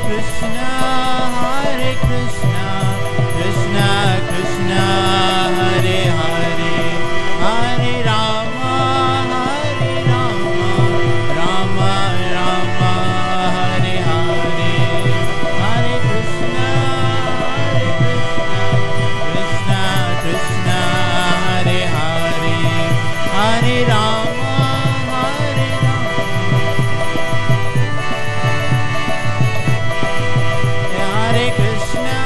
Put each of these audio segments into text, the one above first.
Krishna, Krishna Krishna, Hare Hare, Hare Rama, Rama Rama, Hare Hare, Hare Krishna, Krishna Krishna, Hare Hare, Hare Rama, Hare Krishna,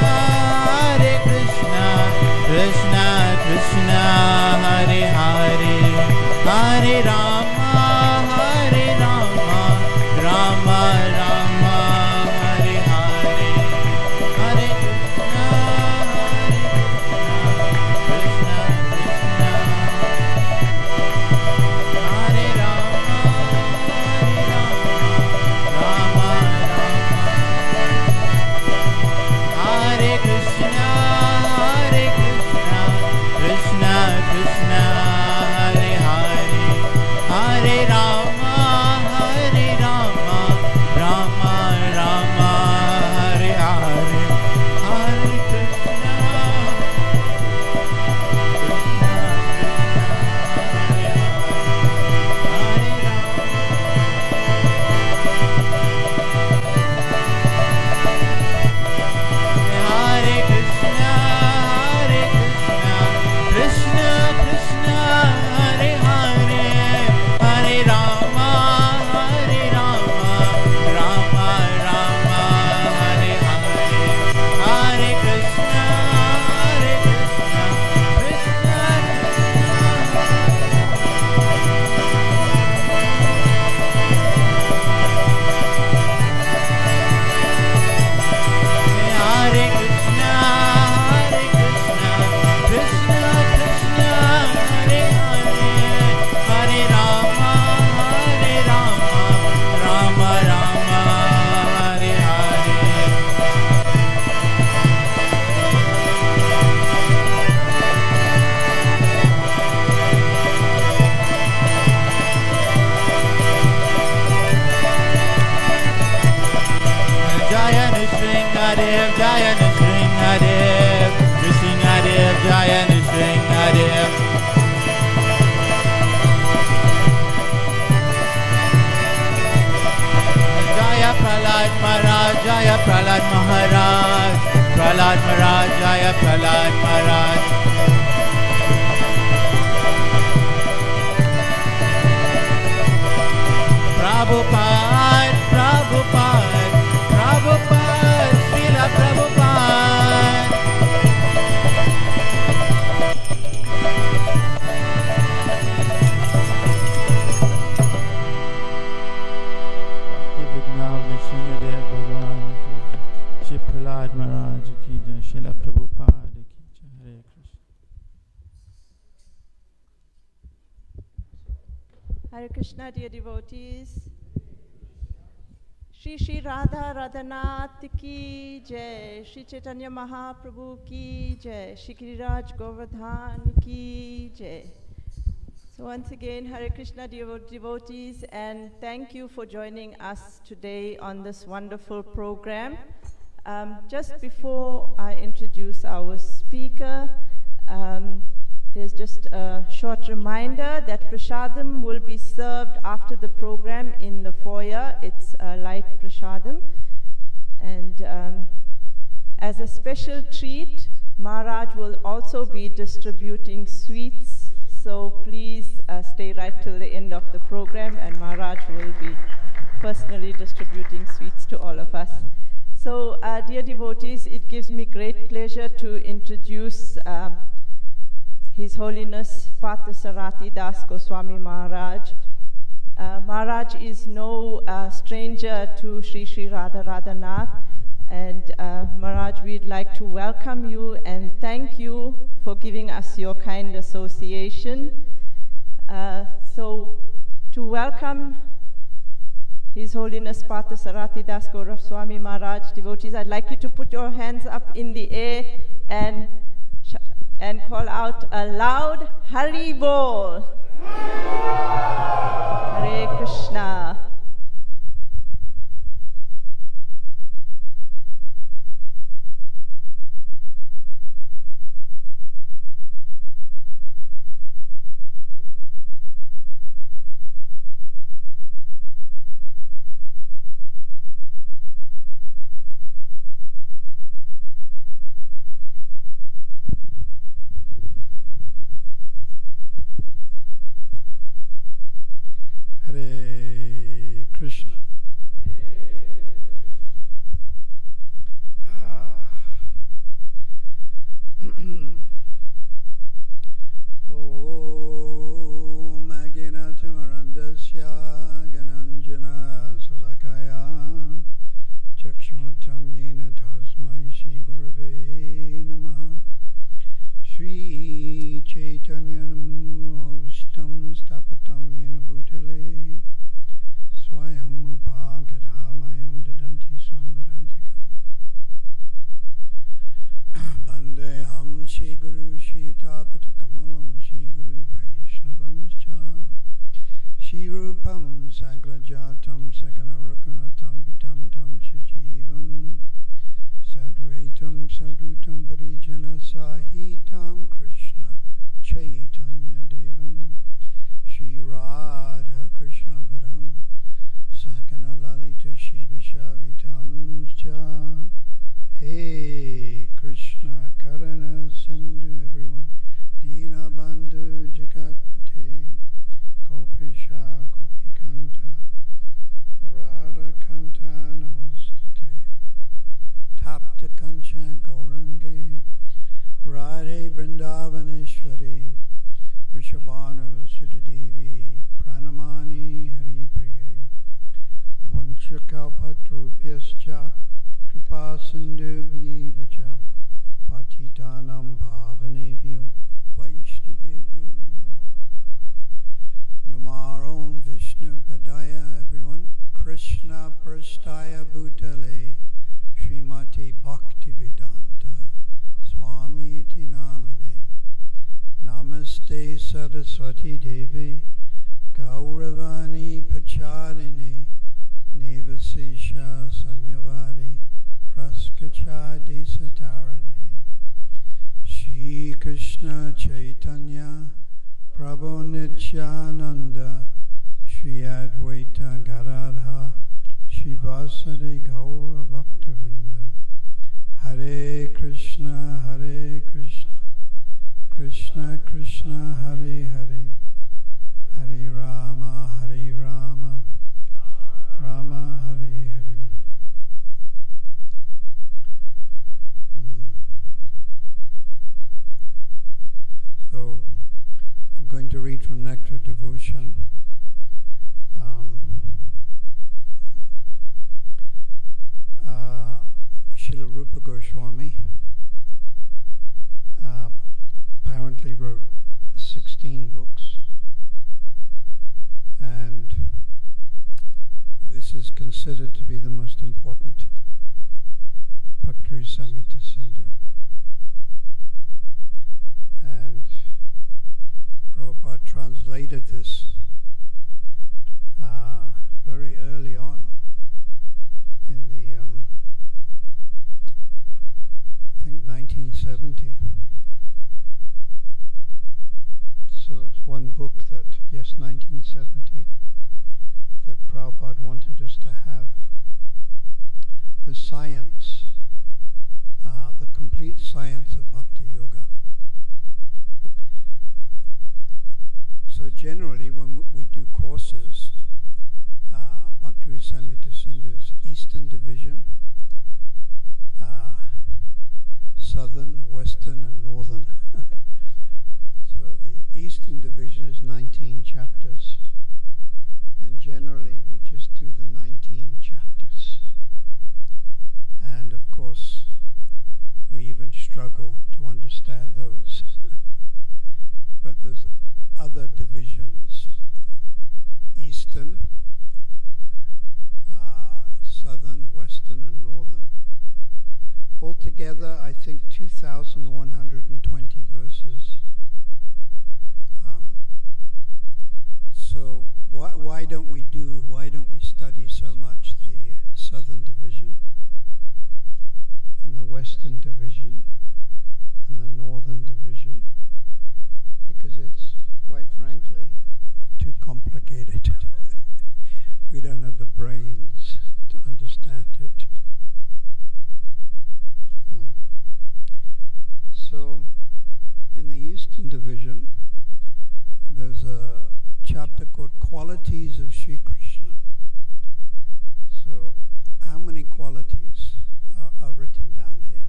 Krishna Krishna, Hare Hare, Hare Rama, Rama Rama, Hare Hare, Hare Krishna, Krishna Krishna, Hare Rama, Rama Hare Krishna, Krishna Krishna, Hare Hare, Hare Rama, Rama Rama, Hare Hare, Hare Krishna, Hare Krishna, Krishna Krishna, Hare Hare, Hare Rama, Rama Rama, Hare Hare, Hare Krishna, Krishna Hare Krishna, Krishna Krishna, Hare Hare, Hare Rama, Rama Rama, Hare Hare. Jaya Nrsimhadev, Jaya Nrsimhadev, Nrsimhadev, Jaya Nrsimhadev. Jaya Prahlad Maharaj, Jaya Prahlad Maharaj, Prahlad Maharaj, Jaya Prahlad Maharaj. Prabhupada, Prabhupada, Prabhupada, Srila Prabhupada. Vignav Nrsimhadev Bhagwan ki jai, Shri Prahlad Maharaj ki jai, Srila Prabhupada ki jai. Hare Krishna. Hare Krishna, dear devotees. Shri Shri Radha Radhanath ki jai, Shri Chaitanya Mahaprabhu ki jai, Shri Giriraj Govardhan ki jai. So once again, Hare Krishna, dear devotees, and thank you for joining us today on this wonderful program. Just before I introduce our speaker, there's just a short reminder that prasadam will be served after the program in the foyer. It's a light prasadam. And as a special treat, Maharaj will also be distributing sweets. So please stay right till the end of the program, and Maharaj will be personally distributing sweets to all of us. So, dear devotees, it gives me great pleasure to introduce His Holiness Partha Sarathi Das Goswami Maharaj. Maharaj is no stranger to Sri Sri Radha Radhanath, and Maharaj, we'd like to welcome you and thank you for giving us your kind association. So, to welcome His Holiness Partha Sarathi Das Goswami Maharaj, devotees, I'd like you to put your hands up in the air and call out a loud Hari Bol. Hare Krishna. Chaitanya-namostam stapatam yena bhutale Swayam Rupa Gadhamayam Dadanti Sambadantikam Bandeham Shri Guru Shri Tapata Kamalam Shri Guru Vaishnavam Cha Shri Rupam Sagrajatam Sakana Rakunatam Vitam Tam Shajivam Sadvaitam Sadhutam Parijana Sahitam Krishna Chaitanya Devam Shri Radha Krishna Padam Sakana Lalita Shiva Shavitam Cha Hey Krishna Karana Sindhu everyone Dina Bandhu Jagatpate Gopisha Gopikanta Radha Kanta Namostate Tapta Kancha Gaurange Radhe Vrindavaneshwari Vrishabhanu Sutadevi Pranamani Hari Priye Vanchakalpatrubhyascha Kripa Sindhubhyivacha Patitanam Bhavanebhyam Vaishnavebhyo Namarum Vishnu Padaya everyone Krishna Prasthaya Bhutale Srimati Bhaktivedanta Swami iti namine Namaste Saraswati Devi Gauravani Pachadini Nevasisha Sanyavadi Praskachadi Satarani Shri Krishna Chaitanya Prabhu Nityananda Shri Advaita Gadadha Shivasari Gaura Bhaktivinoda Hare Krishna Krishna Krishna Hare Hare Hare Rama Rama Hare Hare So I'm going to read from Nectar Devotion. Srila Rupa Goswami apparently wrote 16 books, and this is considered to be the most important Bhakti Samhita Sindhu. And Prabhupada translated this very early on in the I think 1970. So it's one book that, yes, 1970, that Prabhupada wanted us to have. The science, the complete science of Bhakti Yoga. So generally when we do courses, Bhakti Samhita Sindhu's Eastern Division, Southern, Western and Northern. So the Eastern Division is 19 chapters, and generally we just do the 19 chapters. And of course we even struggle to understand those. But there's other divisions, Eastern, Southern, Western and Northern. Altogether, I think 2,120 verses. So why don't we study so much the Southern Division and the Western Division and the Northern Division? Because it's, quite frankly, too complicated. We don't have the brains to understand it. So, in the Eastern Division, there's a chapter called Qualities of Sri Krishna. So, how many qualities are written down here?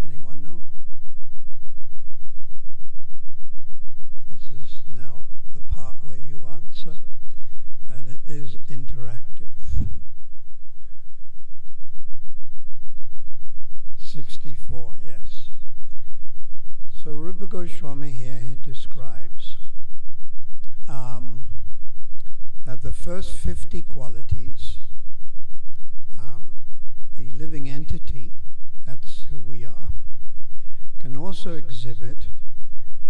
Anyone know? This is now the part where you answer, and it is interactive. 64, yes. So Rupa Goswami here, he describes describes that the first 50 qualities, the living entity, that's who we are, can also exhibit,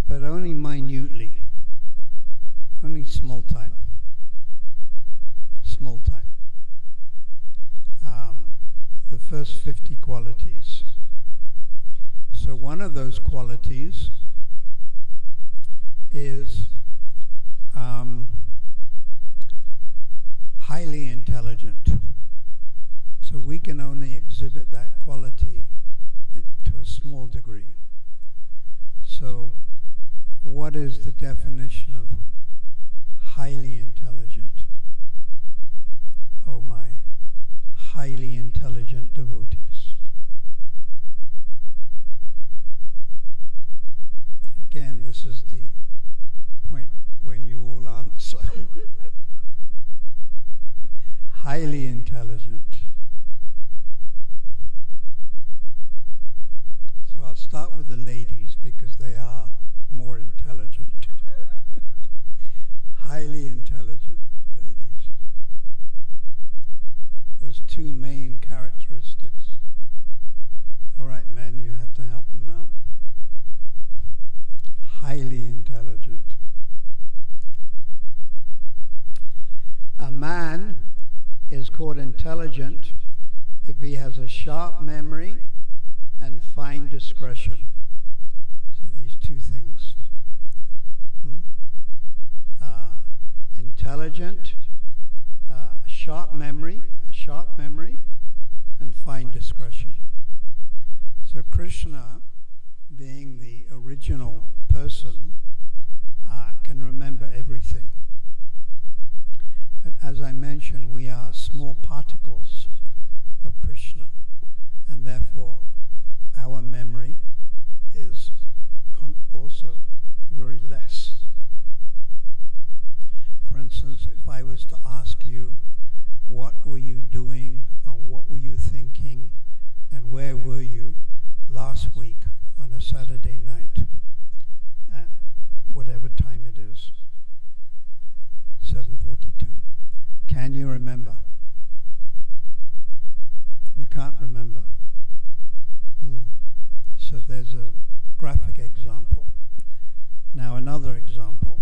but only minutely, only small time. The first 50 qualities. So one of those qualities is highly intelligent. So we can only exhibit that quality to a small degree. So what is the definition of highly intelligent? Oh my highly intelligent devotees. Again, this is the point when you all answer. Highly intelligent. So I'll start with the ladies because they are more intelligent. Highly intelligent ladies. There's two main characteristics. All right, men, you have to help them out. Highly intelligent. A man is called intelligent if he has a sharp memory and fine discretion. So these two things. Intelligent, sharp memory, and fine discretion. So Krishna, being the original person, can remember everything. But as I mentioned, we are small particles of Krishna, and therefore our memory is also very less. For instance, if I was to ask you, what were you doing, and what were you thinking, and where were you last week on a Saturday night, at whatever time it is, 7:42. Can you remember? You can't remember. So there's a graphic example. Now another example.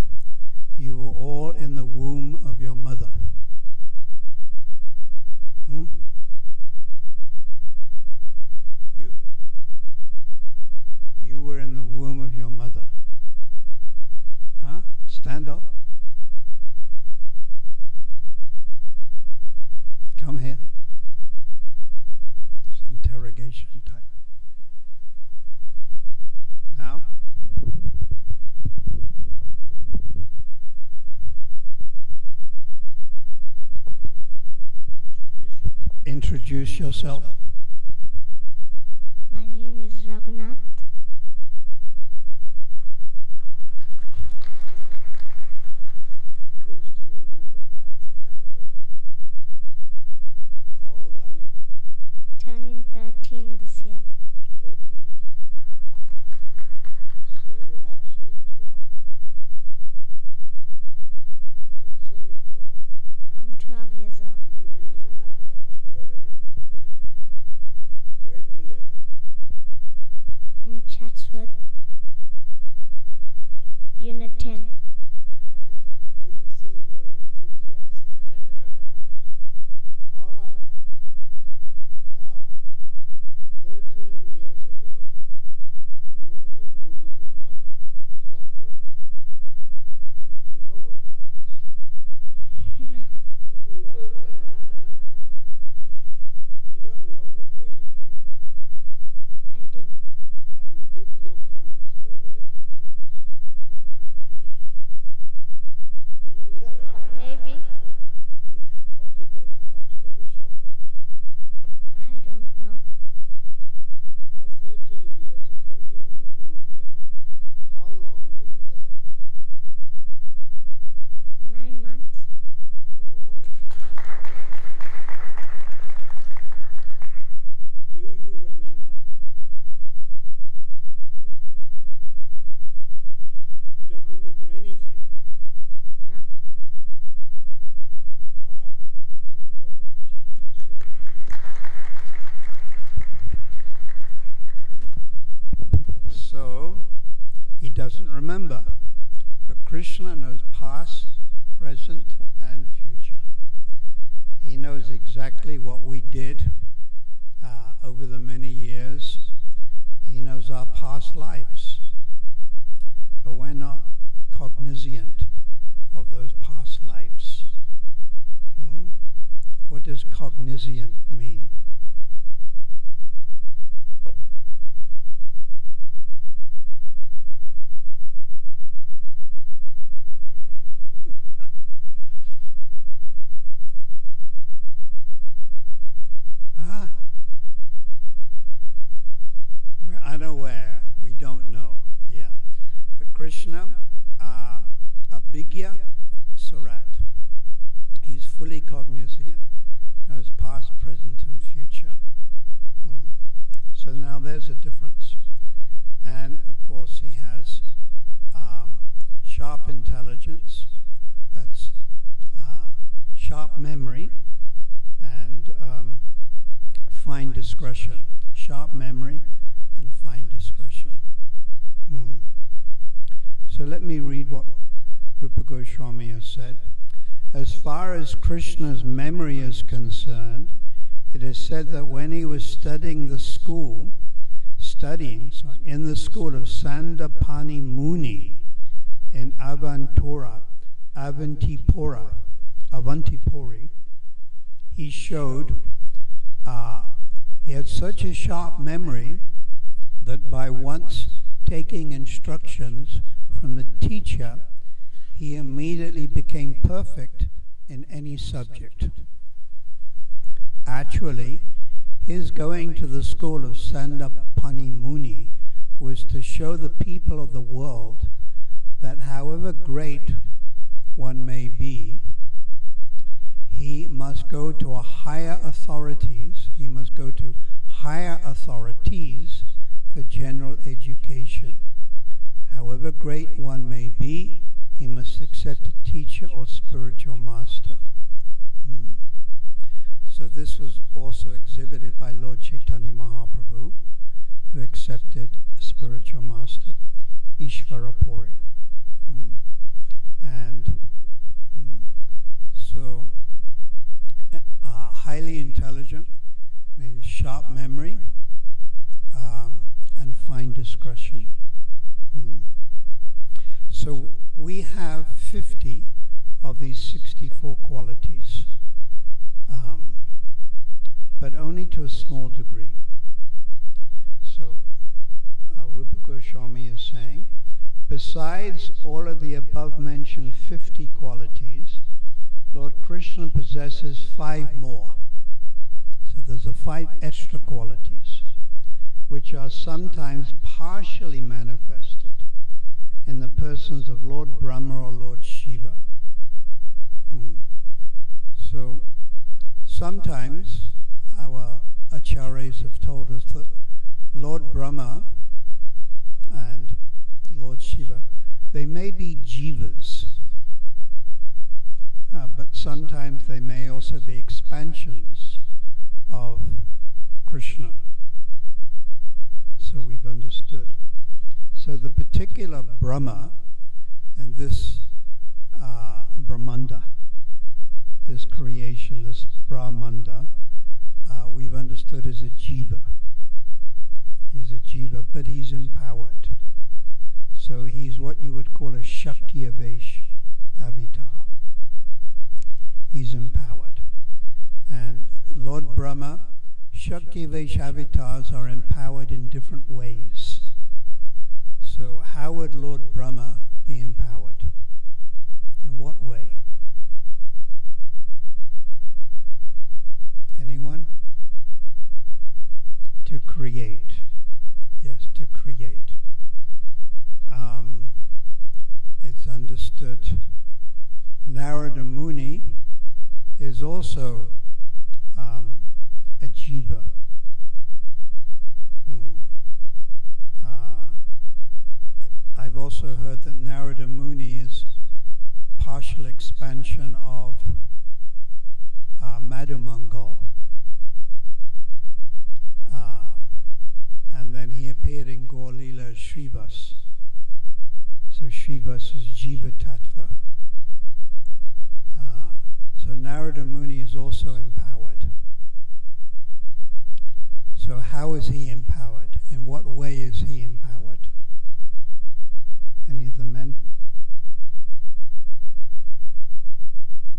You were all in the womb of your mother. You were in the womb of your mother. Stand up. Come here. It's interrogation time. Now, introduce yourself. My name is Raghunath. Bruce, do you remember that? How old are you? Turning 13 this year. 13. So you're actually 12. Let's say you're 12. I'm 12 years old. Turning 13. Where do you live? In Chatsworth, Unit 10. Didn't seem very enthusiastic. All right. Now, 13 doesn't remember. But Krishna knows past, present, and future. He knows exactly what we did over the many years. He knows our past lives. But we're not cognizant of those past lives. What does cognizant mean? We're unaware. We don't know. Yeah. But Krishna, Abhigya Sarat, he's fully cognizant, knows past, present, and future. So now there's a difference. And of course he has sharp intelligence, that's sharp memory, and fine discretion. Sharp memory and fine discretion. So let me read what Rupa Goswami has said. As far as Krishna's memory is concerned, it is said that when he was studying in the school of Sandapani Muni in Avantipuri, he showed he had such a sharp memory that by once taking instructions from the teacher, he immediately became perfect in any subject. Actually, his going to the school of Sandapani Muni was to show the people of the world that however great one may be, he must go to higher authorities for general education. However great one may be, he must accept a teacher or spiritual master. So this was also exhibited by Lord Chaitanya Mahaprabhu, who accepted spiritual master, Ishvarapuri. So highly intelligent means sharp memory and fine discretion. So we have 50 of these 64 qualities, but only to a small degree. So Rupa Goswami is saying, besides all of the above mentioned 50 qualities, Lord Krishna possesses 5 more. So there's 5 extra qualities, which are sometimes partially manifested in the persons of Lord Brahma or Lord Shiva. So sometimes our acharyas have told us that Lord Brahma and Lord Shiva, they may be jivas, but sometimes they may also be expansions of Krishna. So we've understood. So the particular Brahma and this Brahmanda, this creation, this Brahmanda, we've understood as a jiva. He's a jiva, but he's empowered. So he's what you would call a Shakti-avesh avatar. He's empowered. And Lord Brahma, Shakti-avesh avatars are empowered in different ways. So how would Lord Brahma be empowered? In what way? Anyone? To create. Yes, to create. It's understood. Narada Muni is also a jiva. I've also heard that Narada Muni is partial expansion of Madhumangal. And then he appeared in Gaur Leela as Shrivas. So Shri versus Jiva Tattva. So Narada Muni is also empowered. So how is he empowered? In what way is he empowered? Any of the men?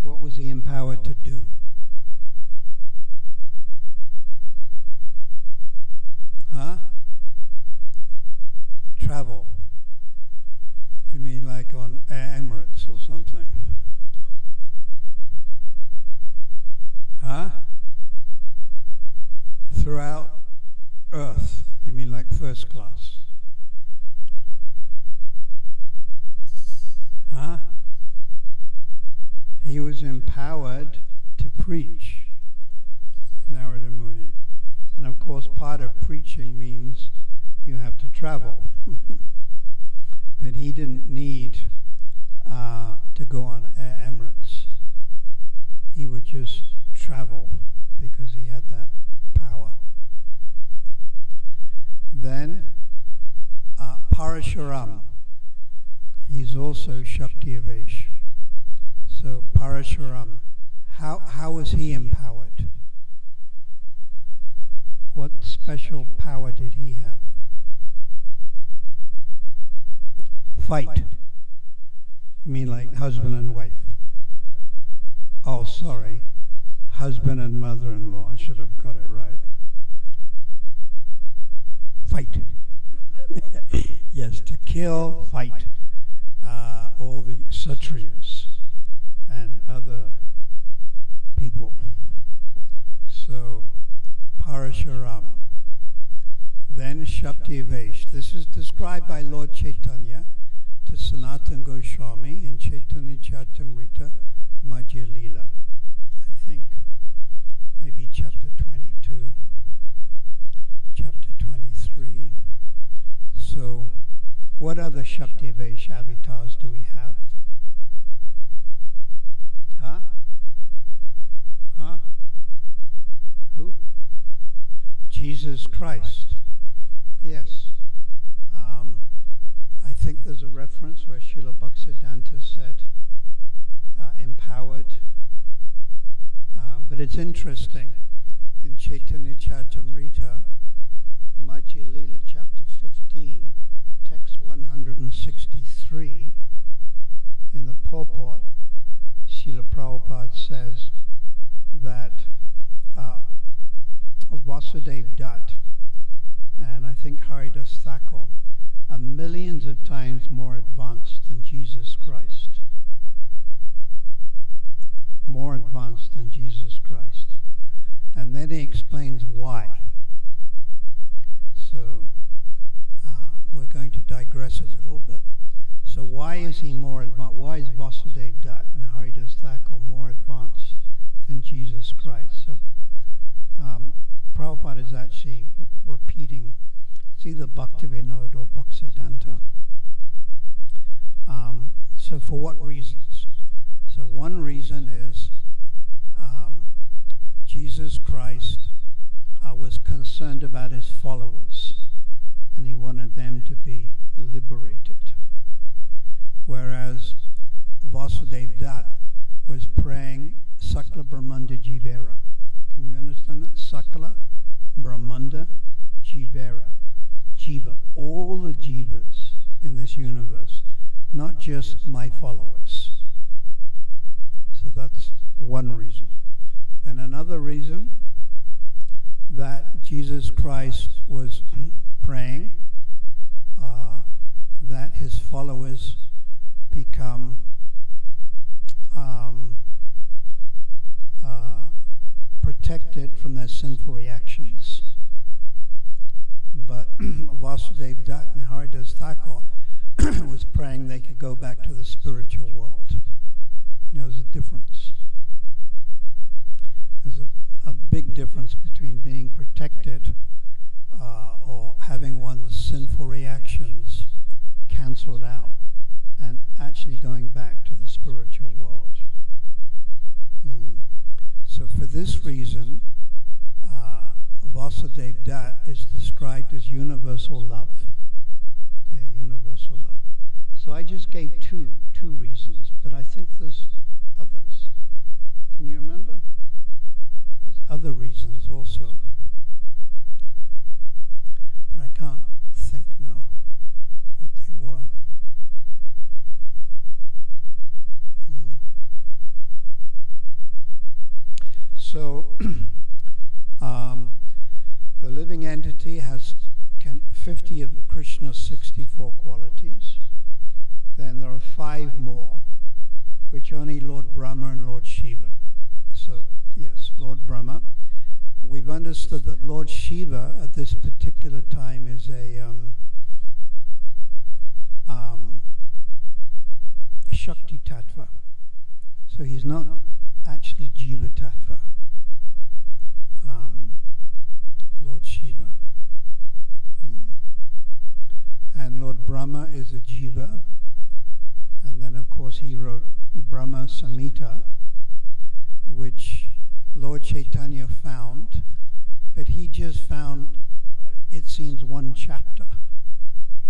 What was he empowered to do? Huh? Travel. You mean like on Emirates or something? Huh? Throughout Earth. You mean like first class? Huh? He was empowered to preach, Narada Muni. And of course, part of preaching means you have to travel. But he didn't need to go on Emirates. He would just travel because he had that power. Then Parashuram, he's also Shakti Avesh. So Parashuram, how was he empowered? What special power did he have? Fight. You mean like husband and wife? Oh, sorry. Husband and mother-in-law. I should have got it right. Fight. Yes, to kill, fight. All the Kshatriyas and other people. So, Parashuram. Then Shakti Avesh. This is described by Lord Chaitanya to Sanatana Goswami in Chaitanya Charitamrita Madhya Leela. I think maybe chapter 22, chapter 23. So, what other Shakti Avesh avatars do we have? Huh? Huh? Who? Jesus Christ. Yes. I think there's a reference where Srila Bhaktisiddhanta said empowered. But it's interesting. In Chaitanya Charitamrita, Madhya Leela, chapter 15, text 163, in the purport, Srila Prabhupada says that Vasudev Dutt and I think Haridas Thakur are millions of times more advanced than Jesus Christ. More advanced than Jesus Christ. And then he explains why. So we're going to digress a little bit. So why is he more advanced? Why is Vasudev Dutt and Haridas Thakur more advanced than Jesus Christ? So Prabhupada is actually repeating, it's either Bhaktivinoda or Bhaktisiddhanta. So for what reasons? So one reason is Jesus Christ was concerned about his followers and he wanted them to be liberated. Whereas Vasudev Dutt was praying Sakla Brahmanda Jivera. Can you understand that? Sakla Brahmanda Jivera. Jiva, all the jivas in this universe, not just my followers. So that's one reason. Then another reason that Jesus Christ was praying that his followers become protected from their sinful reactions. But Vasudev Dutt and Haridas Thakur was praying they could go back to the spiritual world. You know, there's a difference. There's a big difference between being protected or having one's sinful reactions cancelled out and actually going back to the spiritual world. So for this reason, Vasudev Dutt is described as universal love. Yeah, universal love. So I just gave two reasons, but I think there's others. Can you remember? There's other reasons also, but I can't think now what they were. So the living entity has 50 of Krishna's 64 qualities. Then there are 5 more, which only Lord Brahma and Lord Shiva. So yes, Lord Brahma. We've understood that Lord Shiva at this particular time is a Shakti Tattva. So he's not actually Jiva Tattva. Lord Shiva. And Lord Brahma is a Jiva. And then of course he wrote Brahma Samhita, which Lord Chaitanya found, but he just found, it seems, 1 chapter.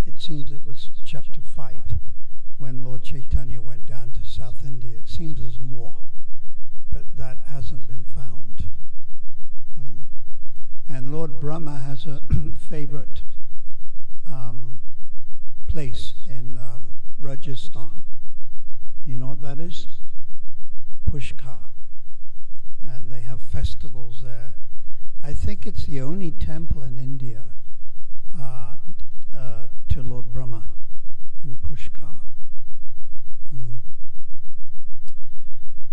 It seems it was chapter 5 when Lord Chaitanya went down to South India. It seems there's more, but that hasn't been found. And Lord Brahma has a favorite place in Rajasthan. You know what that is? Pushkar. And they have festivals there. I think it's the only temple in India to Lord Brahma in Pushkar.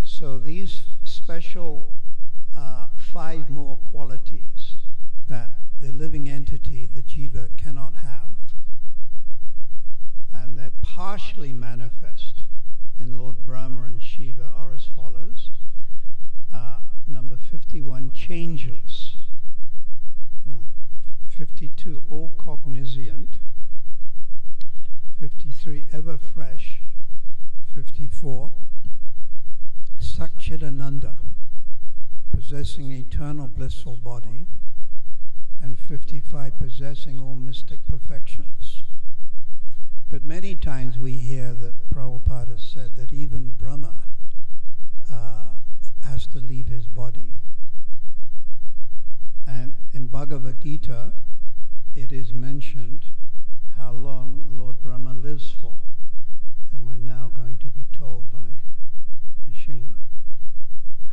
So these special 5 more qualities that the living entity, the jiva, cannot have, and they're partially manifest in Lord Brahma and Shiva, are as follows. Number 51, changeless. 52, all cognizant. 53, ever fresh. 54, Satchidananda, possessing eternal blissful body. And 55, possessing all mystic perfections. But many times we hear that Prabhupada has said that even Brahma has to leave his body. And in Bhagavad Gita, it is mentioned how long Lord Brahma lives for. And we're now going to be told by Nishinga,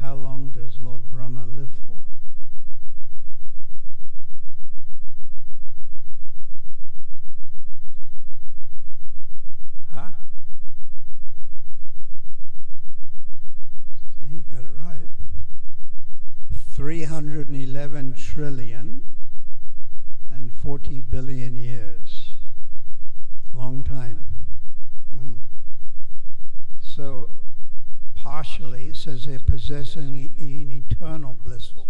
how long does Lord Brahma live for? Huh? See, you got it right. 311 trillion and 40 billion years. Long time. So, partially, it says they're possessing an eternal blissful.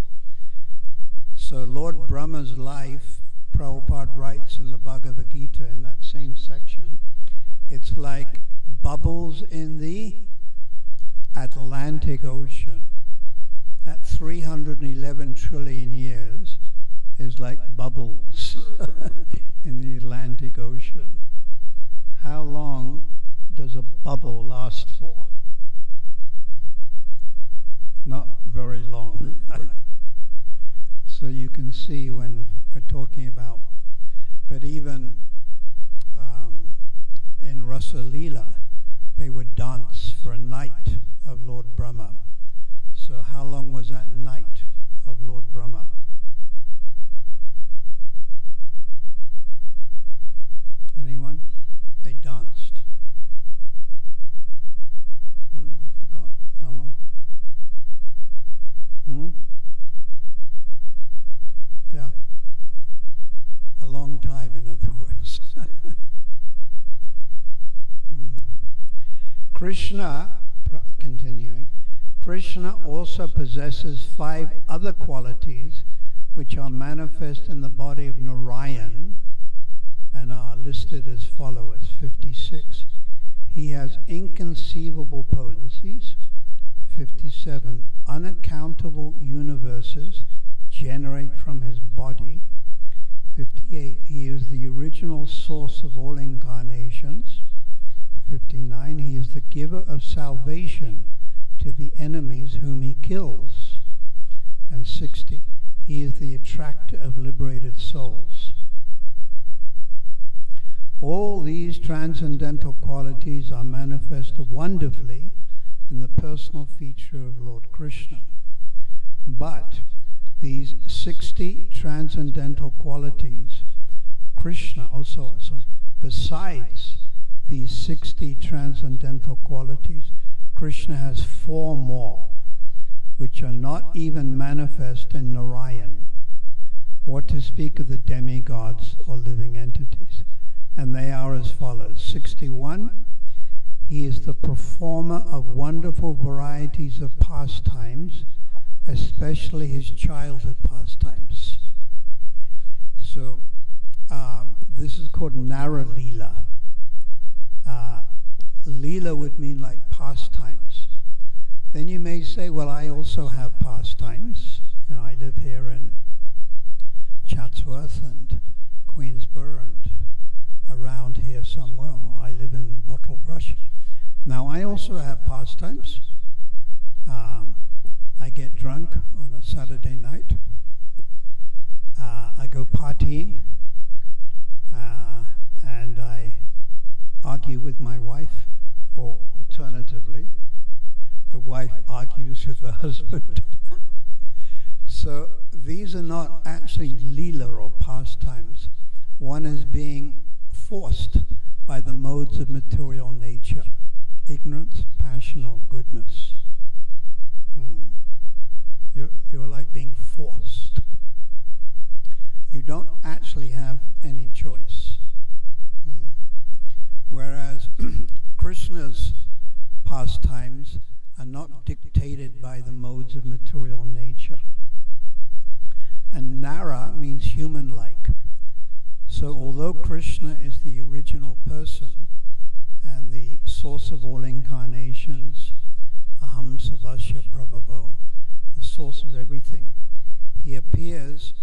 So, Lord Brahma's life, Prabhupada writes in the Bhagavad Gita in that same section, it's like bubbles in the Atlantic Ocean. That 311 trillion years is like bubbles in the Atlantic Ocean. How long does a bubble last for? Not very long. So you can see when we're talking about, but even in Rasa Leela, they would dance for a night of Lord Brahma. So how long was that night of Lord Brahma? Anyone? They danced. I forgot. How long? Yeah. A long time, in other words. Krishna, continuing, Krishna also possesses 5 other qualities which are manifest in the body of Narayan and are listed as follows. 56. He has inconceivable potencies. 57. Unaccountable universes generate from his body. 58. He is the original source of all incarnations. 59, he is the giver of salvation to the enemies whom he kills. And 60, he is the attractor of liberated souls. All these transcendental qualities are manifested wonderfully in the personal feature of Lord Krishna. But these 60 transcendental qualities, besides these 60 transcendental qualities, Krishna has 4 more, which are not even manifest in Narayan. What to speak of the demigods or living entities? And they are as follows. 61, he is the performer of wonderful varieties of pastimes, especially his childhood pastimes. So, this is called Nara Leela. Leela would mean like pastimes. Then you may say, well, I also have pastimes. You know, I live here in Chatsworth and Queensborough and around here somewhere. I live in Bottlebrush. Now, I also have pastimes. I get drunk on a Saturday night. I go partying. And I argue with my wife, or alternatively, the wife argues with the husband. So these are not actually leela or pastimes. One is being forced by the modes of material nature, ignorance, passion, or goodness. You're like being forced. You don't actually have any choice. Whereas Krishna's pastimes are not dictated by the modes of material nature. And Nara means human-like. So although Krishna is the original person and the source of all incarnations, Aham Savasya Prabhavo, the source of everything, he appears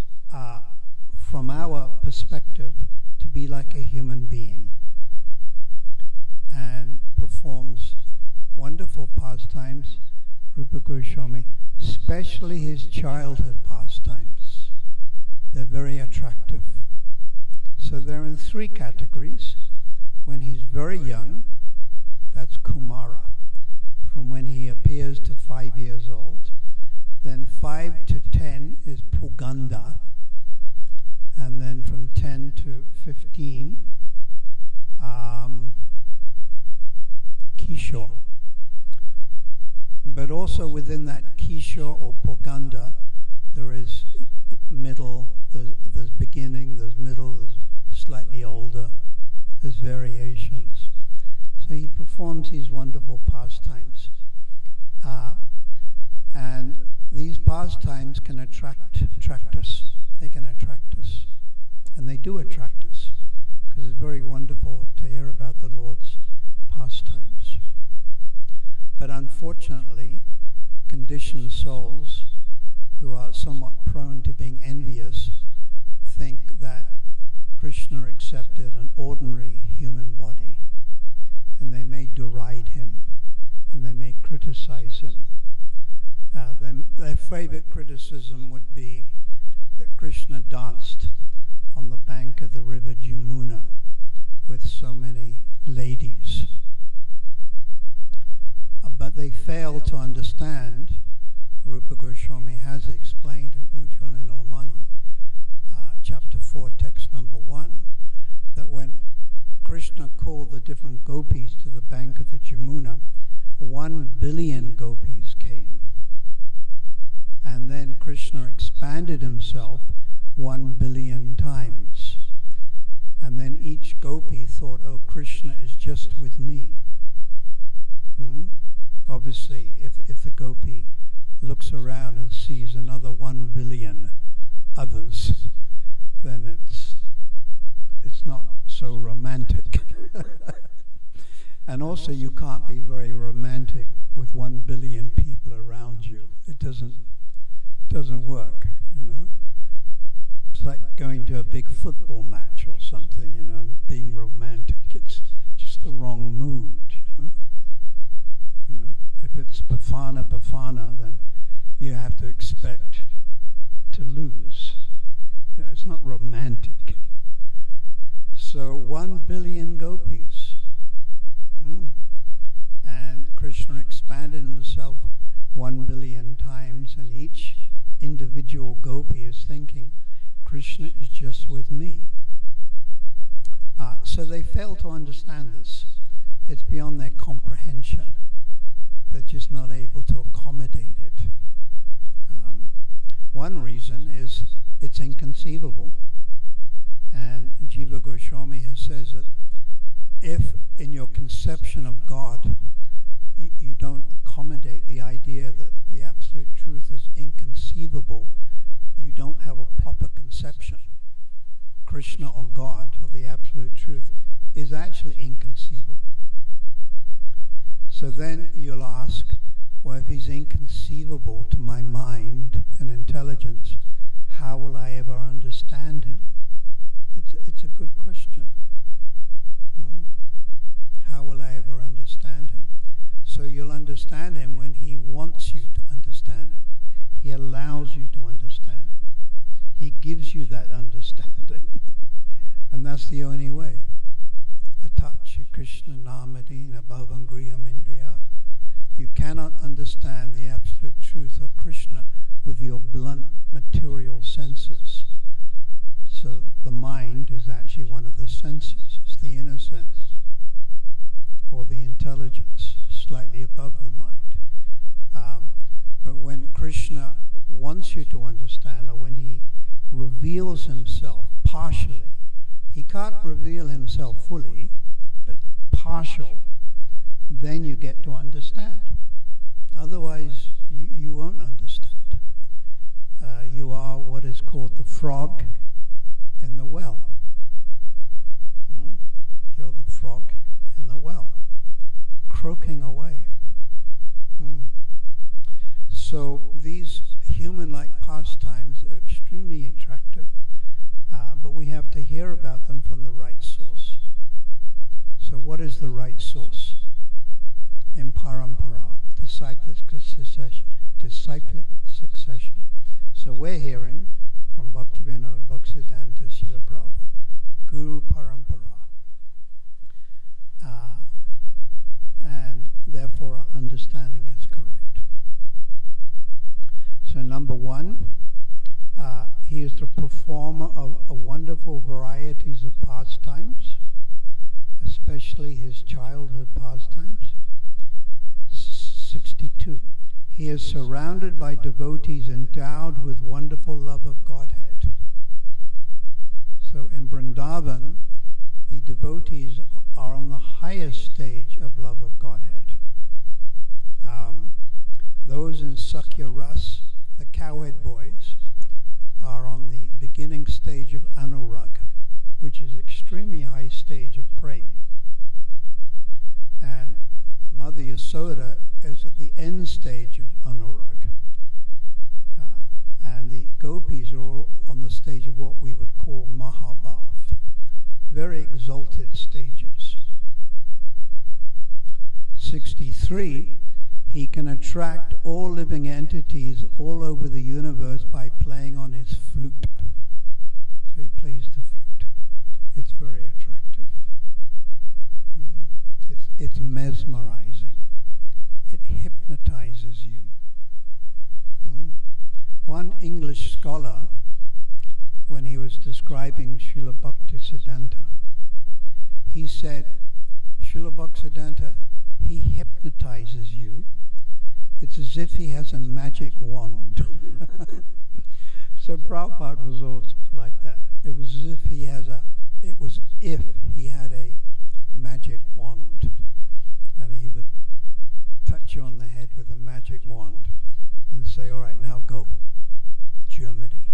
from our perspective to be like a human being and performs wonderful pastimes, Rupa Goswami, especially his childhood pastimes. They're very attractive. So they're in 3 categories. When he's very young, that's Kumara, from when he appears to 5 years old. Then 5 to 10 is Puganda, and then from 10 to 15, Kishore. But also within that Kishore or Puganda, there is middle, there's beginning, there's middle, there's slightly older, there's variations. So he performs these wonderful pastimes. And these pastimes can attract us. They can attract us. And they do attract us, because it's very wonderful to hear about the Lord's pastimes. But unfortunately, conditioned souls who are somewhat prone to being envious think that Krishna accepted an ordinary human body, and they may deride him, and they may criticize him. Their favorite criticism would be that Krishna danced on the bank of the river Jamuna with so many ladies. But they fail to understand, Rupa Goswami has explained in Ujjwal Nilamani, chapter 4, text number 1, that when Krishna called the different gopis to the bank of the Jamuna, 1 billion gopis came. And then Krishna expanded himself 1 billion times. And then each gopi thought, oh, Krishna is just with me. Obviously, if the gopi looks around and sees another 1 billion others, then it's not so romantic. And also, you can't be very romantic with 1 billion people around you. It doesn't work, you know. It's like going to a big football match or something, you know, and being romantic. It's just the wrong mood. If it's Bafana, then you have to expect to lose. It's not romantic. So 1 billion gopis. And Krishna expanded himself 1 billion times, and each individual gopi is thinking, Krishna is just with me. So they fail to understand this. It's beyond their comprehension. They're just not able to accommodate it. One reason is it's inconceivable. And Jiva Goswami says that if in your conception of God you don't accommodate the idea that the absolute truth is inconceivable, you don't have a proper conception. Krishna or God or the absolute truth is actually inconceivable. So then you'll ask, well, if he's inconceivable to my mind and intelligence, how will I ever understand him? It's a good question. How will I ever understand him? So you'll understand him when he wants you to understand him. He allows you to understand him. He gives you that understanding. And that's the only way. Atacha Krishna Namadina Bhavangriyam Indriya. You cannot understand the absolute truth of Krishna with your blunt material senses. So the mind is actually one of the senses. It's the inner sense, or the intelligence, slightly above the mind. But when Krishna wants you to understand, or when he reveals himself partially, he can't reveal himself fully, but partial, then you get to understand. Otherwise, you won't understand. You are what is called the frog in the well. You're the frog in the well, croaking away. So these human-like pastimes are extremely attractive, but we have to hear about them from the right source. So what is the right source? In parampara, disciplic succession. So we're hearing from Bhaktivinoda Bhaktisiddhanta Srila Prabhupada, Guru Parampara. And therefore our understanding is correct. So number one, he is the performer of a wonderful varieties of pastimes, especially his childhood pastimes. 62. He is surrounded by devotees endowed with wonderful love of Godhead. So in Vrindavan, the devotees are on the highest stage of love of Godhead. Those in Sakya Ras, the cowhead boys, are on the beginning stage of Anurag, which is extremely high stage of prema. And Mother Yasoda is at the end stage of Anurag. And the gopis are all on the stage of what we would call Mahabhav, very exalted stages. 63, he can attract all living entities all over the universe by playing on his flute. So he plays the flute. It's very attractive. It's mesmerizing. It hypnotizes you. One English scholar, when he was describing Srila Bhaktisiddhanta, he said, Srila Bhaktisiddhanta, he hypnotizes you. It's as if he has a magic wand. So Prabhupada was also like that. It was as if he had a magic wand, and he would touch you on the head with a magic wand and say, all right, now go. Germany,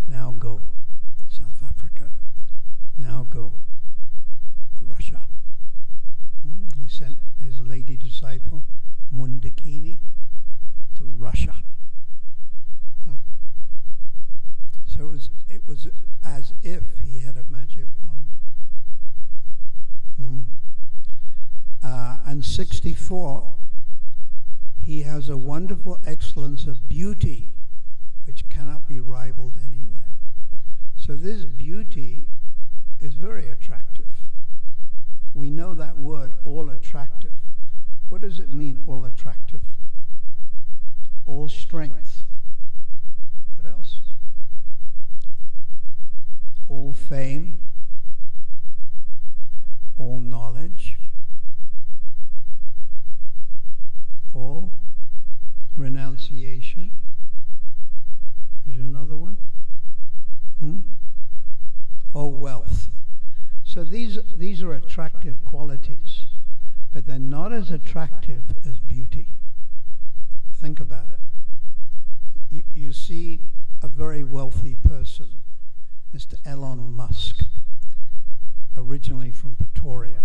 now go. South Africa, now go. Russia. He sent his lady disciple, Mundakini, to Russia. So it was as if he had a magic wand. 64, he has a wonderful excellence of beauty which cannot be rivaled anywhere. So this beauty is very attractive. We know that word, all attractive. What does it mean, all attractive? All strength. What else? All fame, all knowledge, all renunciation. Is there another one? All wealth. So these are attractive qualities, but they're not as attractive as beauty. Think about it. You see a very wealthy person, Mr. Elon Musk, originally from Pretoria,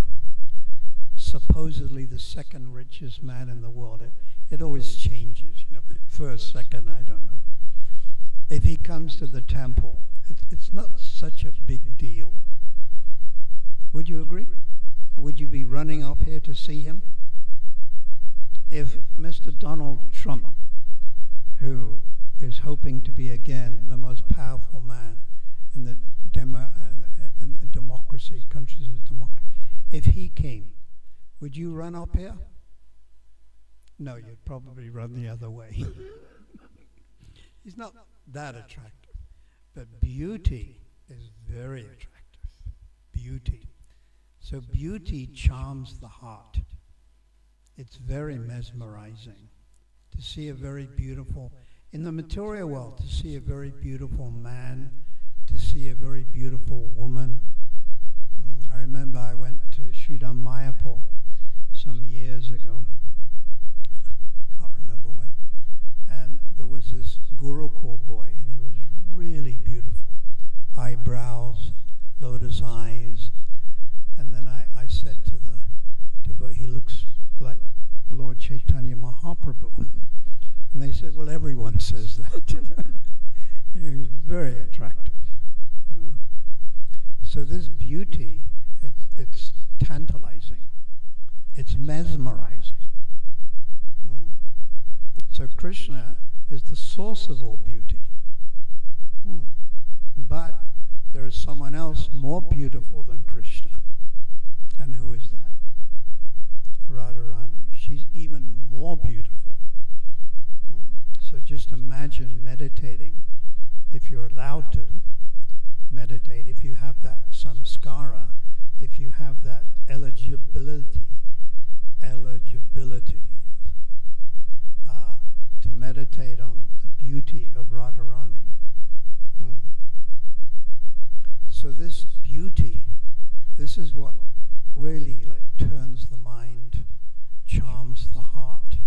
supposedly the second richest man in the world. It always changes, first, second, I don't know. If he comes to the temple, it's not such a big deal. Would you agree? Would you be running up here to see him? If Mr. Donald Trump, who is hoping to be again the most powerful man in the democracy, countries of democracy, if he came, would you run up here? No, you'd probably run the other way. He's not that attractive, but beauty is very attractive. Beauty. So beauty charms the heart. It's very mesmerizing to see a very beautiful, in the material world, to see a very beautiful man, to see a very beautiful woman. I remember I went to Sridham Mayapur some years ago, can't remember when, and there was this Gurukul boy, and he was really beautiful. Eyebrows, lotus eyes. And then I said to the devotee, he looks like Lord Chaitanya Mahaprabhu. And they said, well, everyone says that. He's very attractive. So this beauty, it's tantalizing. It's mesmerizing. So Krishna is the source of all beauty. But there is someone else more beautiful than Krishna. And who is that? Radharani. She's even more beautiful. So just imagine meditating, if you're allowed to meditate, if you have that samskara, if you have that eligibility to meditate on the beauty of Radharani. So this beauty, this is what really turns the mind, charms the heart.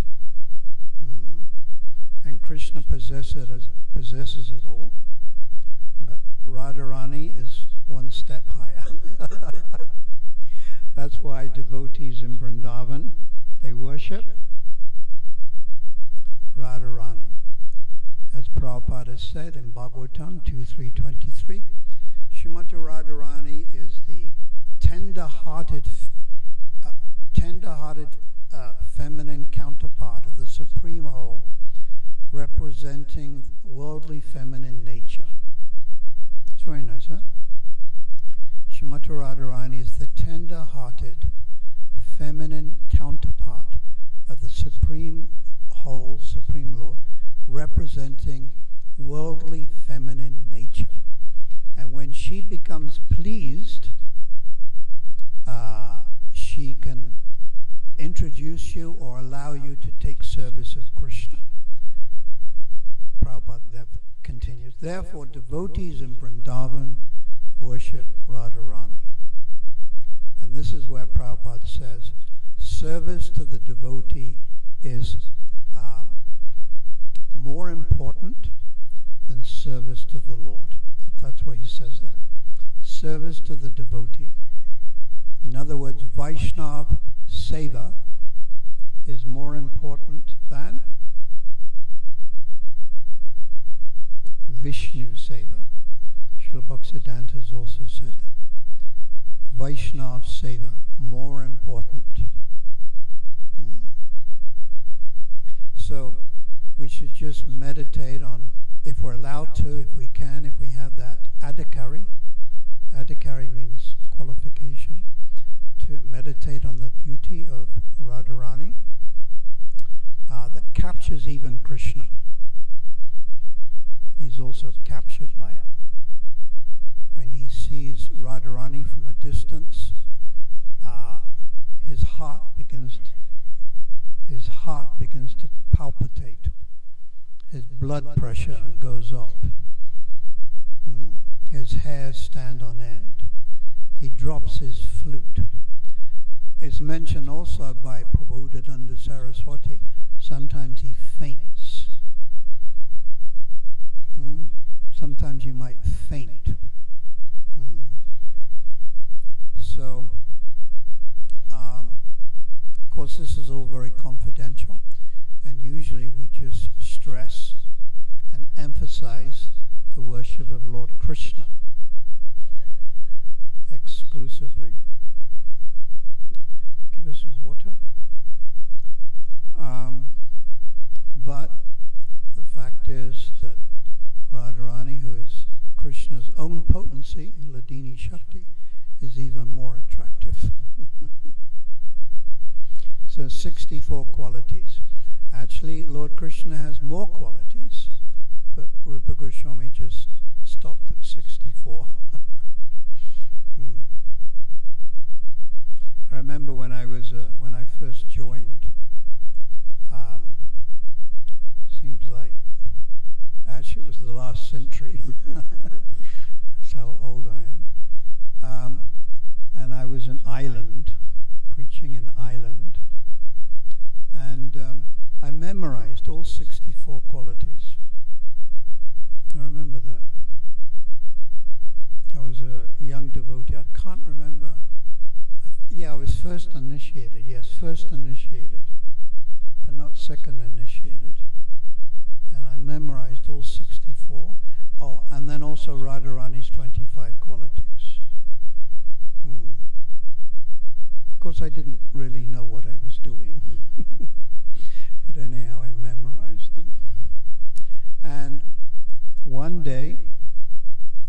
And Krishna possesses it all, but Radharani is one step higher. That's why devotees in Vrindavan, they worship Radharani. As Prabhupada said in Bhagavatam 2.3.23, Srimati Radharani is the tender-hearted feminine counterpart of the Supreme Whole, representing worldly feminine nature. It's very nice, huh? Srimati Radharani is the tender-hearted feminine counterpart of the Supreme Whole, Supreme Lord, representing worldly feminine nature. And when she becomes pleased, she can introduce you or allow you to take service of Krishna. Prabhupada continues, therefore devotees in Vrindavan worship Radharani. And this is where Prabhupada says, service to the devotee is more important than service to the Lord. That's why he says that. Service to the devotee. In other words, Vaishnava Seva is more important than Vishnu Seva. Srila Bhaktisiddhanta has also said that. Vaishnava Seva, more important. So we should just meditate on, if we're allowed to, if we can, if we have that adhikari. Adhikari means qualification, to meditate on the beauty of Radharani that captures even Krishna. He's also captured by it. When he sees Radharani from a distance, his heart begins to palpitate. His blood pressure goes up. His hairs stand on end. He drops his flute. It's mentioned also by Prabhupada Saraswati. Sometimes he faints. Sometimes you might faint. So, of course, this is all very confidential, and usually we just stress and emphasize the worship of Lord Krishna exclusively. Give us some water. But the fact is that Radharani, who is Krishna's own potency, Ladini Shakti, is even more attractive. So 64 qualities. Actually, Lord Krishna has more qualities, but Rupa Goswami just stopped at 64. I remember when I first joined, seems like actually it was the last century. That's how old I am. And I was in Ireland, preaching in Ireland, and I memorized all 64 qualities. I remember that. I was a young devotee. I can't remember. I was first initiated. Yes, first initiated, but not second initiated. And I memorized all 64. Oh, and then also Radharani's 25 qualities. Of course, I didn't really know what I was doing. But anyhow, I memorized them. And one day,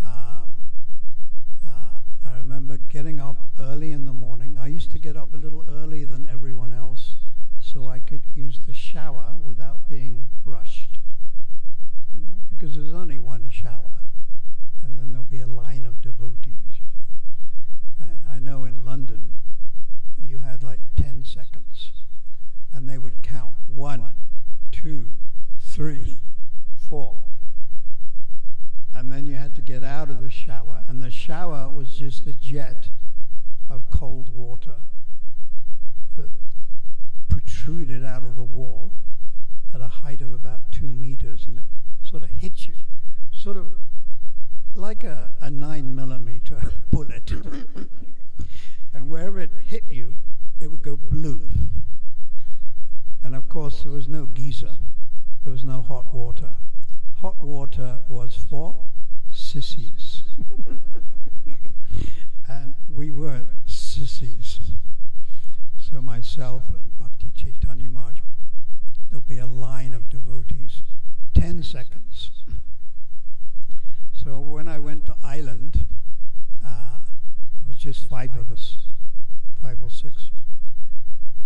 I remember getting up early in the morning. I used to get up a little earlier than everyone else so I could use the shower without being rushed. Because there's only one shower, and then there'll be a line of devotees. And I know in London, you had like 10 seconds, and they would count 1, 2, 3, 4. And then you had to get out of the shower, and the shower was just a jet of cold water that protruded out of the wall at a height of about 2 meters, and it sort of hit you, sort of like a 9mm bullet. And wherever it hit you, it would go blue. And of course, there was no geyser. There was no hot water. Hot water was for sissies. And we weren't sissies. So myself and Bhakti Chaitanya Maharaj, there'll be a line of devotees, 10 seconds. So when I went to Ireland, there was just 5 of us, 5 or 6.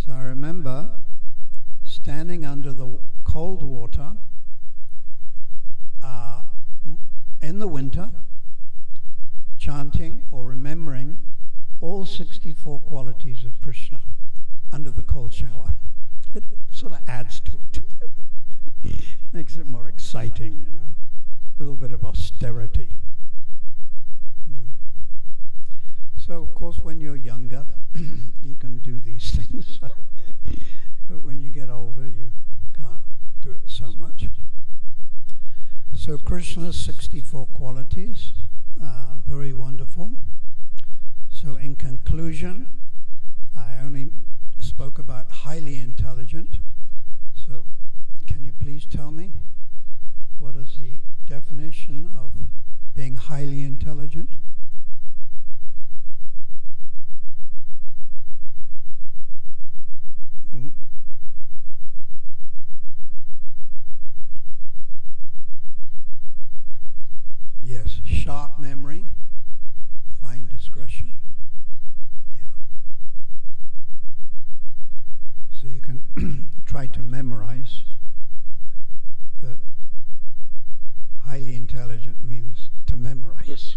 So I remember standing under the cold water in the winter, chanting or remembering all 64 qualities of Krishna under the cold shower. It sort of adds to it. Makes it more exciting, a little bit of austerity. So, of course, when you're younger, you can do these things. But when you get older, you can't do it so much. So Krishna's 64 qualities are very wonderful. So in conclusion, I only spoke about highly intelligent. So can you please tell me what is the definition of being highly intelligent? memory, fine discretion. Yeah. So you can try to memorize, but highly intelligent means to memorize.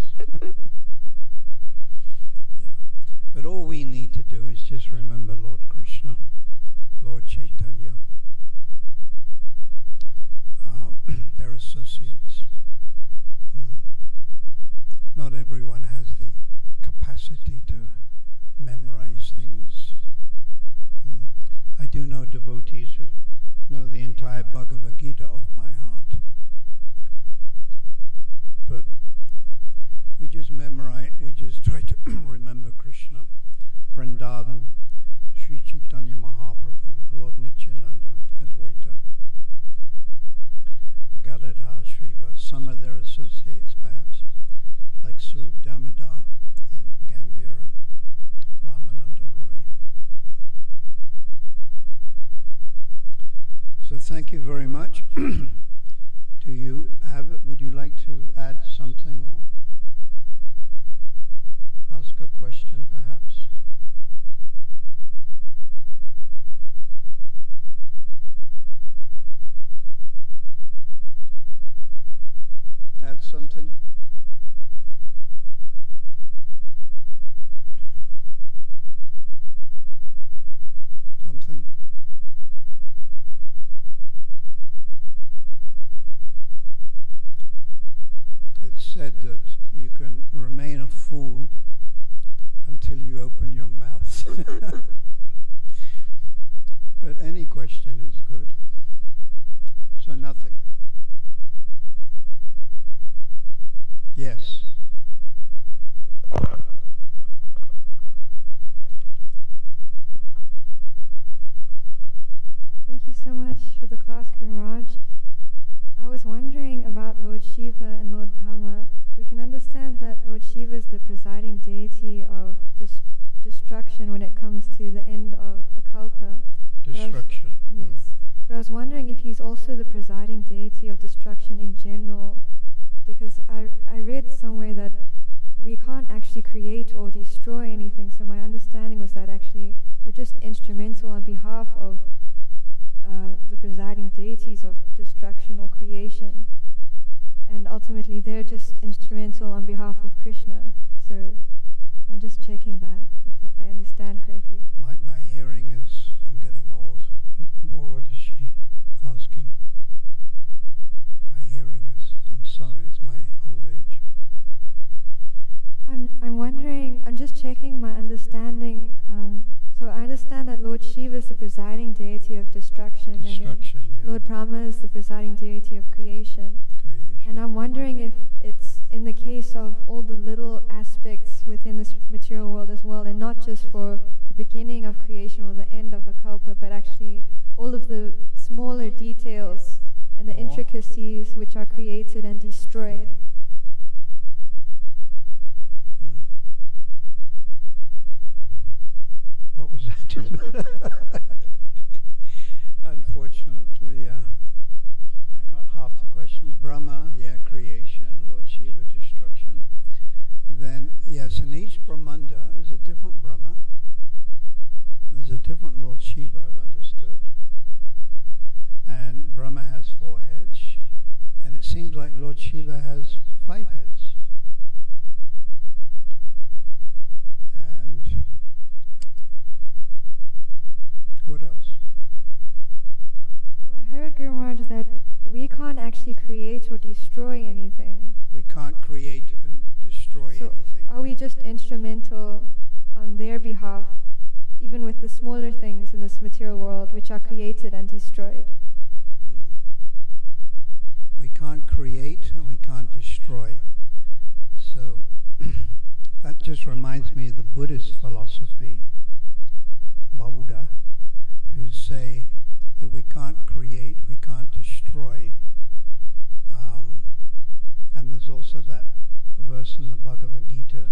Yeah. But all we need to do is just remember Lord Krishna, Lord Chaitanya, their associates. Not everyone has the capacity to memorize things. I do know devotees who know the entire Bhagavad Gita off by heart. But we just memorize, we just try to remember Krishna, Vrindavan, Sri Chaitanya Mahaprabhu, Lord Nityananda, Advaita, Gadadhar, Sriva, some of their associates perhaps, like Sri Damodar in Gambhira, Ramananda Roy. So thank you very much. Do you have it? Would you like to add something or ask a question perhaps? Add something? Something? It's said that you can remain a fool until you open your mouth. But any question is good. So nothing. Yes. Thank you so much for the class, Guru Raj. I was wondering about Lord Shiva and Lord Brahma. We can understand that Lord Shiva is the presiding deity of destruction when it comes to the end of a kalpa. Destruction. Yes. But I was wondering if he's also the presiding deity of destruction in general, because I read somewhere that we can't actually create or destroy anything, so my understanding was that actually we're just instrumental on behalf of the presiding deities of destruction or creation, and ultimately they're just instrumental on behalf of Krishna. So I'm just checking that, if I understand correctly. My hearing is, I'm getting old. What is she asking? My hearing is, I'm sorry, it's my old age. I'm wondering, I'm just checking my understanding. So I understand that Lord Shiva is the presiding deity of destruction, and Yeah. Lord Brahma is the presiding deity of creation. And I'm wondering if it's in the case of all the little aspects within this material world as well, and not just for the beginning of creation or the end of a kalpa, but actually all of the smaller details and the intricacies which are created and destroyed. What was that? Unfortunately, I got half the question. Brahma, creation. Lord Shiva, destruction. Then, yes, in each Brahmanda is a different Brahma. There's a different Lord Shiva, I've understood. And Brahma has 4 heads. And it seems like Lord Shiva has 5 heads. And what else? Well, I heard, Guru Maharaj, that we can't actually create or destroy anything. We can't create and destroy anything. Are we just instrumental on their behalf, even with the smaller things in this material world which are created and destroyed? We can't create and we can't destroy. So that just reminds me of the Buddhist philosophy, Buddha, who say if we can't create, we can't destroy. And there's also that verse in the Bhagavad Gita,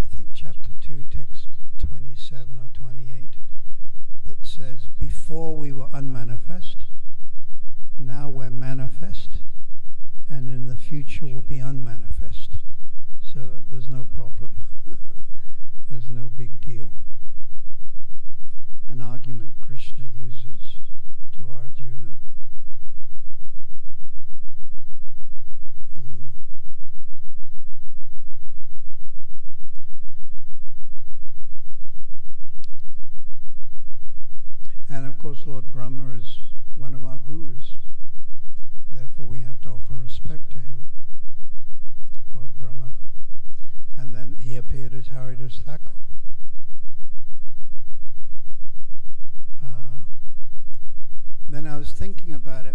I think chapter 2, text 27 or 28, that says, before we were unmanifest, now we're manifest, and in the future will be unmanifest. So there's no problem. There's no big deal. An argument Krishna uses to Arjuna. And of course Lord Brahma is one of our gurus. Therefore we have to offer respect to him, Lord Brahma. And then he appeared as Haridas Thakur. Then I was thinking about it.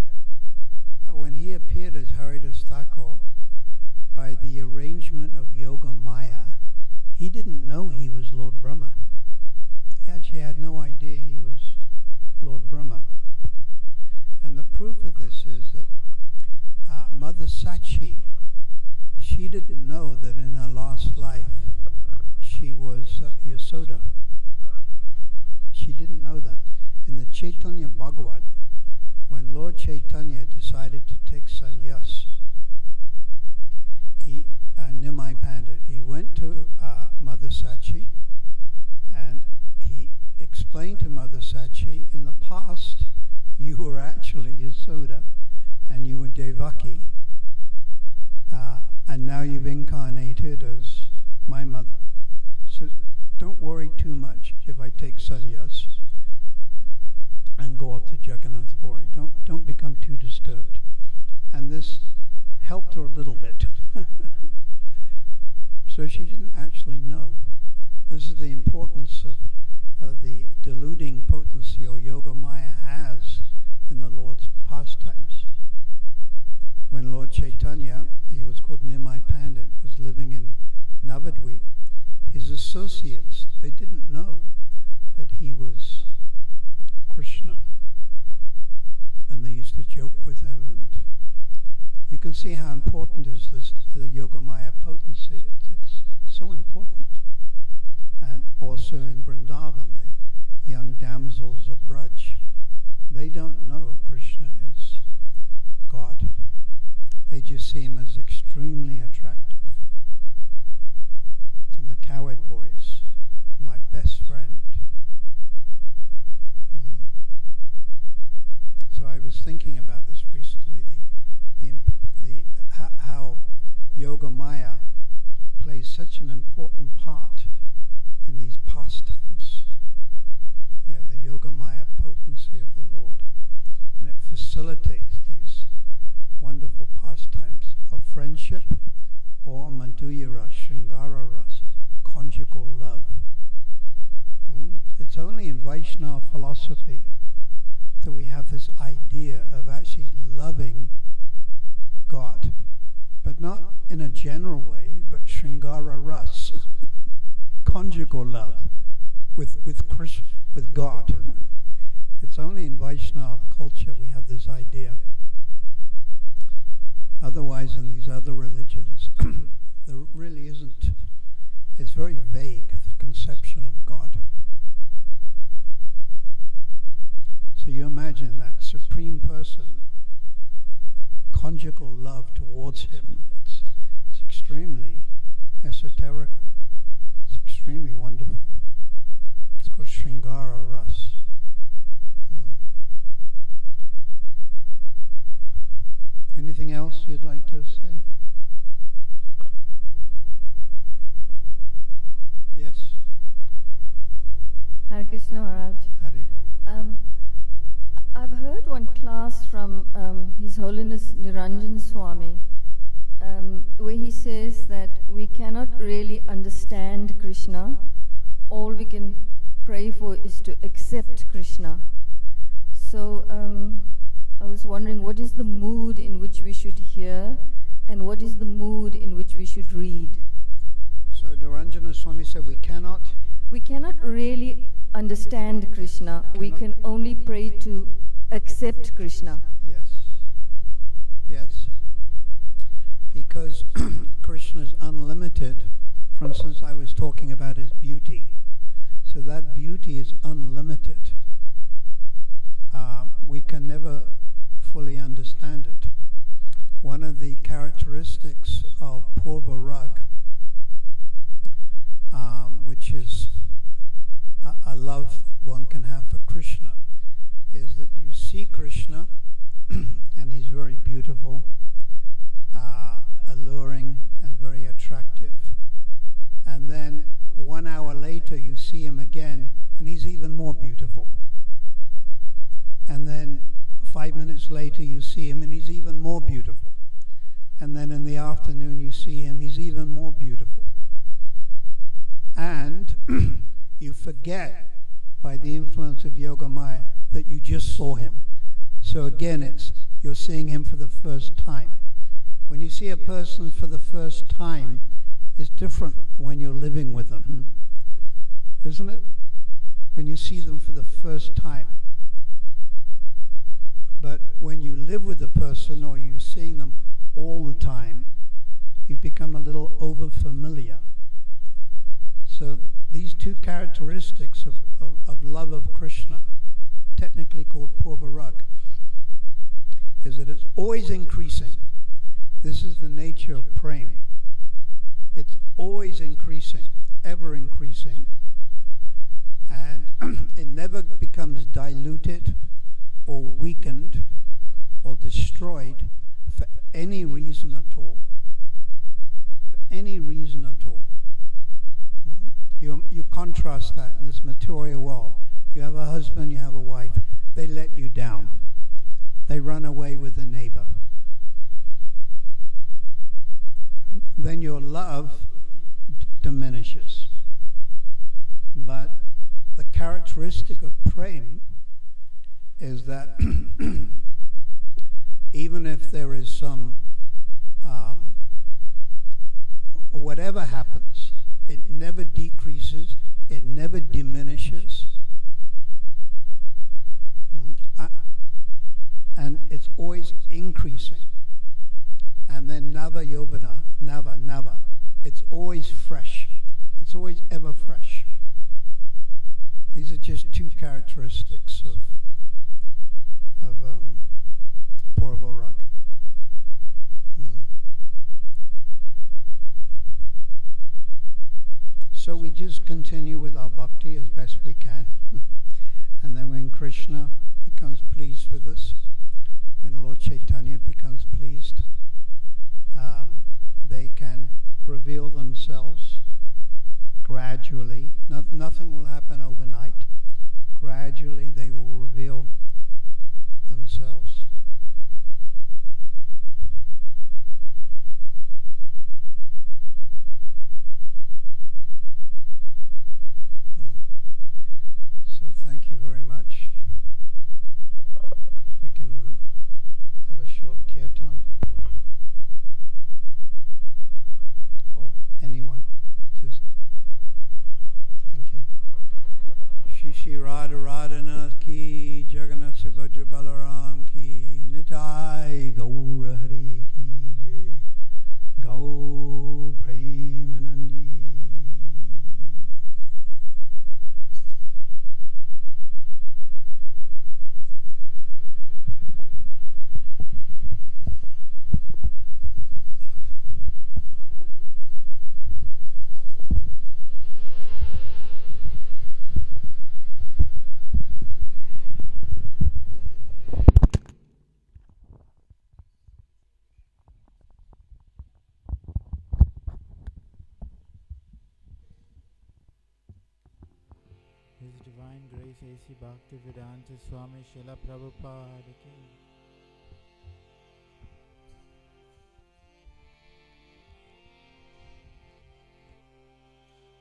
When he appeared as Haridas Thakur, by the arrangement of Yoga Maya, he didn't know he was Lord Brahma. He actually had no idea he was Lord Brahma. And the proof of this is that Mother Sachi, she didn't know that in her last life she was Yasoda. She didn't know that. In the Chaitanya Bhagavat, when Lord Chaitanya decided to take sannyas, Nimai Pandit, he went to Mother Sachi and he explained to Mother Sachi, in the past you were actually Yasoda and you were Devaki, and now you've incarnated as my mother. So don't worry too much if I take sannyas and go up to Jagannath Puri. Don't become too disturbed. And this helped her a little bit. So she didn't actually know. This is the importance of the deluding potency or Yoga Maya has in the Lord's pastimes. When Lord Chaitanya, he was called Nimai Pandit, was living in Navadvip, his associates, they didn't know that he was Krishna. And they used to joke with him, and you can see how important is this, the Yoga Maya potency. It's so important. And also in Vrindavan, the young damsels of Braj, they don't know Krishna is God. They just see him as extremely attractive. And the cowherd boys, my best friend. So I was thinking about this recently, how Yoga Maya plays such an important part in these pastimes. Yeah, the Yoga Maya potency of the Lord. And it facilitates these wonderful pastimes of friendship or Madhurya Ras, Shringara Ras, conjugal love. It's only in Vaishnava philosophy that we have this idea of actually loving God, but not in a general way, but Shringara Ras, conjugal love with God. It's only in Vaishnava culture we have this idea. Otherwise, in these other religions, there really isn't. It's very vague, the conception of God. So you imagine that supreme person, conjugal love towards him. It's extremely esoterical. It's extremely wonderful. It's called Shringara Ras. Anything else you'd like to say? Yes. Hare Krishna Maharaj. Haribol. I've heard one class from His Holiness Niranjan Swami where he says that we cannot really understand Krishna. All we can pray for is to accept Krishna. So I was wondering, what is the mood in which we should hear and what is the mood in which we should read? So Niranjana Swami said we cannot really understand Krishna. We can only pray to accept Krishna. Yes. Because Krishna is unlimited. For instance, I was talking about his beauty. So that beauty is unlimited. We can never fully understand it. One of the characteristics of Purva Rag love one can have for Krishna is that you see Krishna and he's very beautiful, alluring and very attractive. And then 1 hour later you see him again and he's even more beautiful. And then 5 minutes later you see him and he's even more beautiful. And then in the afternoon you see him, he's even more beautiful. And you forget, by the influence of Yoga Maya, that you just saw him. So again, you're seeing him for the first time. When you see a person for the first time, it's different when you're living with them, isn't it? When you see them for the first time. But when you live with a person or you're seeing them all the time, you become a little over-familiar. So these two characteristics of love of Krishna, technically called purvarag, is that it's always increasing. This is the nature of prema. It's always increasing, ever increasing, and it never becomes diluted or weakened or destroyed for any reason at all. For any reason at all. You contrast that in this material world. You have a husband, you have a wife. They let you down. They run away with the neighbor. Then your love diminishes. But the characteristic of prema is that even if there is some, whatever happens, it never decreases, it never diminishes. And it's always increasing. And then nava yovana, nava. It's always fresh. It's always ever fresh. These are just two characteristics of purvarag. So we just continue with our bhakti as best we can. And then when Krishna becomes pleased with us, when Lord Chaitanya becomes pleased, they can reveal themselves gradually. Nothing will happen overnight. Gradually they will reveal themselves. So thank you very much. We can have a short kirtan. Or anyone. Just thank you. Shri Shri Radha Radhanath ki, Jagannath Subhadra Balaram ki, Nitai Gaura Hari ki jai, Gau Premanandi. His Divine Grace A.C. Bhaktivedanta Swami Srila Prabhupada ki.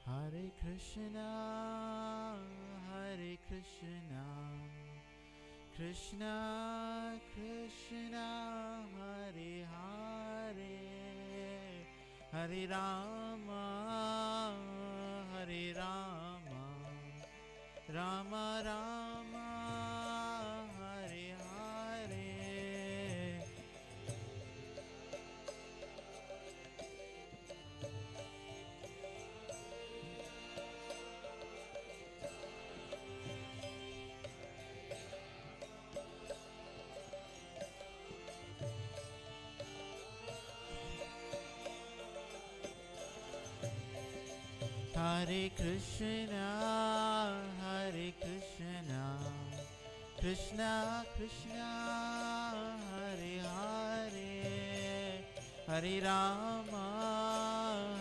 Hare Krishna, Hare Krishna, Krishna Krishna, Hare Hare, Hare Rama, Hare Rama, Rama Rama, Hare Hare. Hare Krishna, Hare Hare Krishna, Krishna Krishna, Hare Hare, Hare Rama,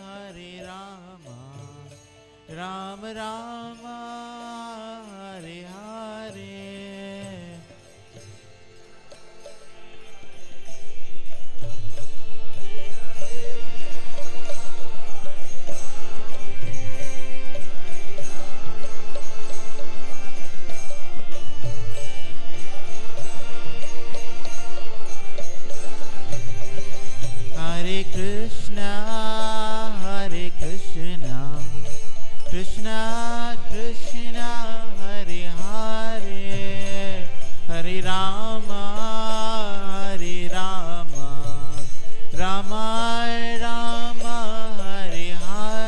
Hare Rama, Rama Rama, Hare Hare. Hare Krishna, Hare Krishna, Krishna Krishna, Hare Hare, Hare Rama, Hare Rama, Rama Rama, Hare Hare.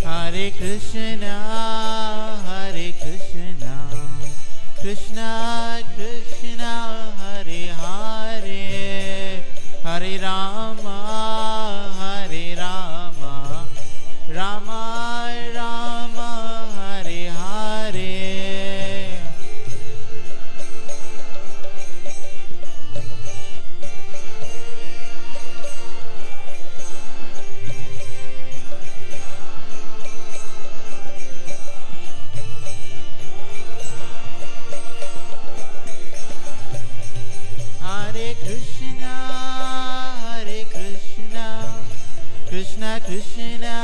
Hare Krishna, Hare Krishna, Krishna Krishna, Hare Hare, Hare Rama, Hare Rama, Rama Rama, Hare Hare. Hare Krishna, Hare Krishna, Krishna Krishna,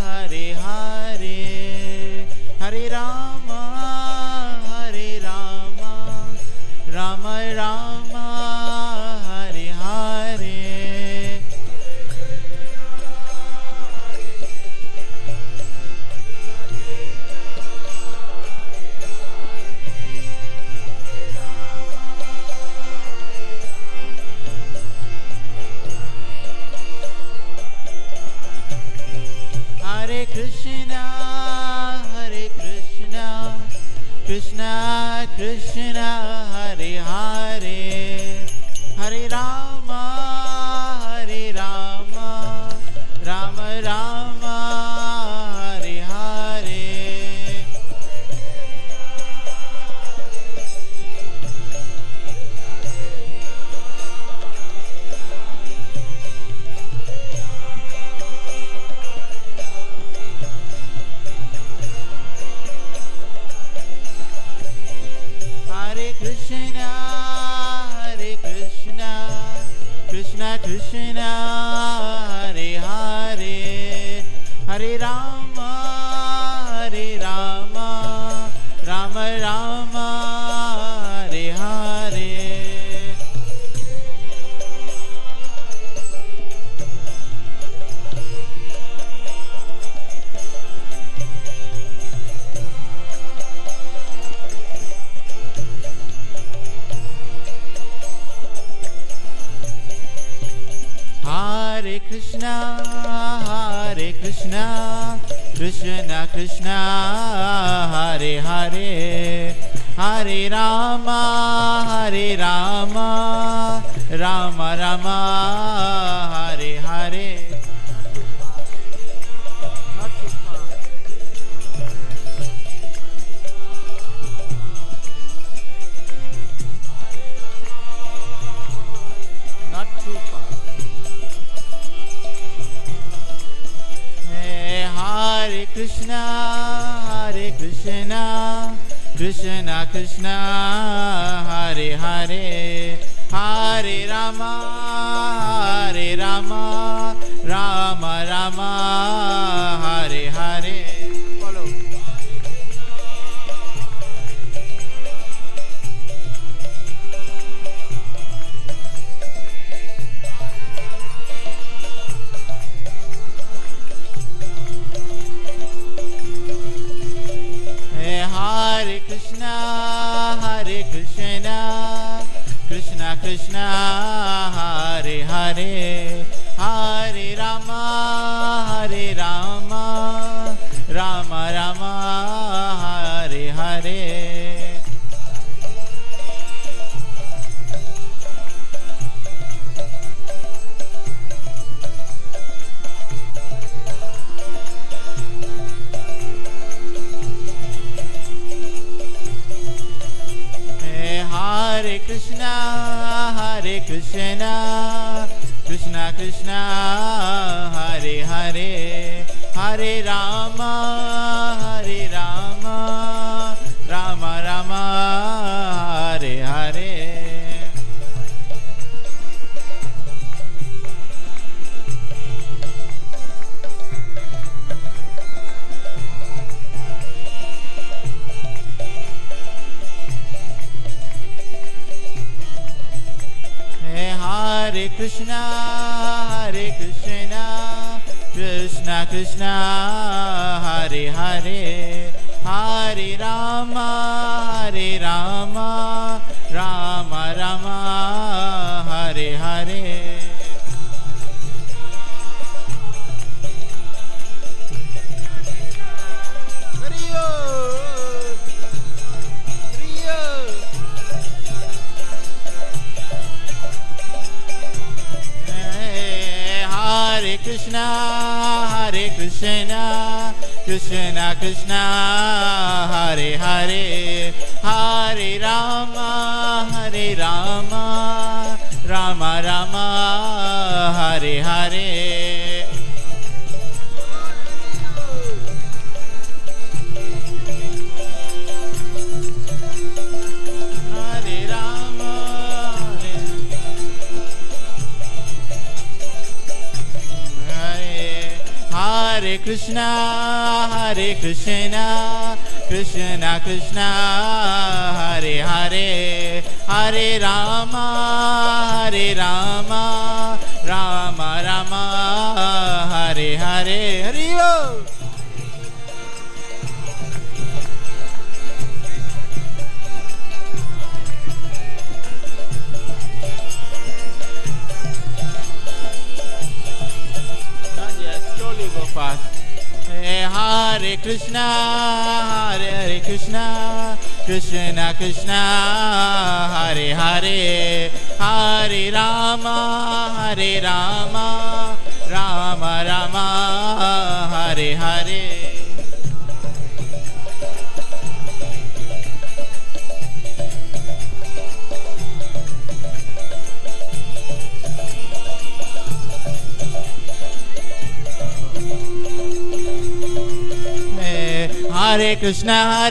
Hare Hare, Hare Rama, Hare Rama, Rama Rama, Hare Hare. Hare Krishna, Hare Krishna, Krishna Krishna, Hare Hare, Hare Rama, Hare Rama, Rama Rama, Hare Hare. Hare Krishna, Hare Krishna, Krishna Krishna, Hare Hare, Hare Rama, Hare Rama, Rama Rama, Hare Hare. Hare Krishna, Hare Krishna, Krishna Krishna, Hare Hare, Hare Rama, Hare Rama, Rama Rama, Hare Hare. Not too far. Not too far. Hare Krishna, Hare Krishna, Krishna Krishna, Hare Hare, Hare Rama, Hare Rama, Rama Rama, Hare Hare. Follow. Hare Krishna, Hare Krishna, Krishna Krishna, Hare Hare, Hare Rama, Hare Rama, Rama Rama, Hare Hare. Hare Krishna, Krishna Krishna, Hare Hare, Hare Rama, Rama Rama, Hare Hare. Hare Krishna, Krishna Krishna, Hare Hare, Hare Rama, Rama Rama, Hare Hare. Hare Krishna, Krishna Krishna, Hare Hare, Hare Rama, Rama Rama, Hare Hare. Hare Rama, Hare Krishna, Krishna Krishna, Hare Hare, Hare Rama, Rama Rama, Hare Hare. Hari Bol. Slowly go fast. Hare Krishna, Krishna Krishna, Hare Hare, Hare Rama, Rama Rama, Hare Hare. Hare Krishna,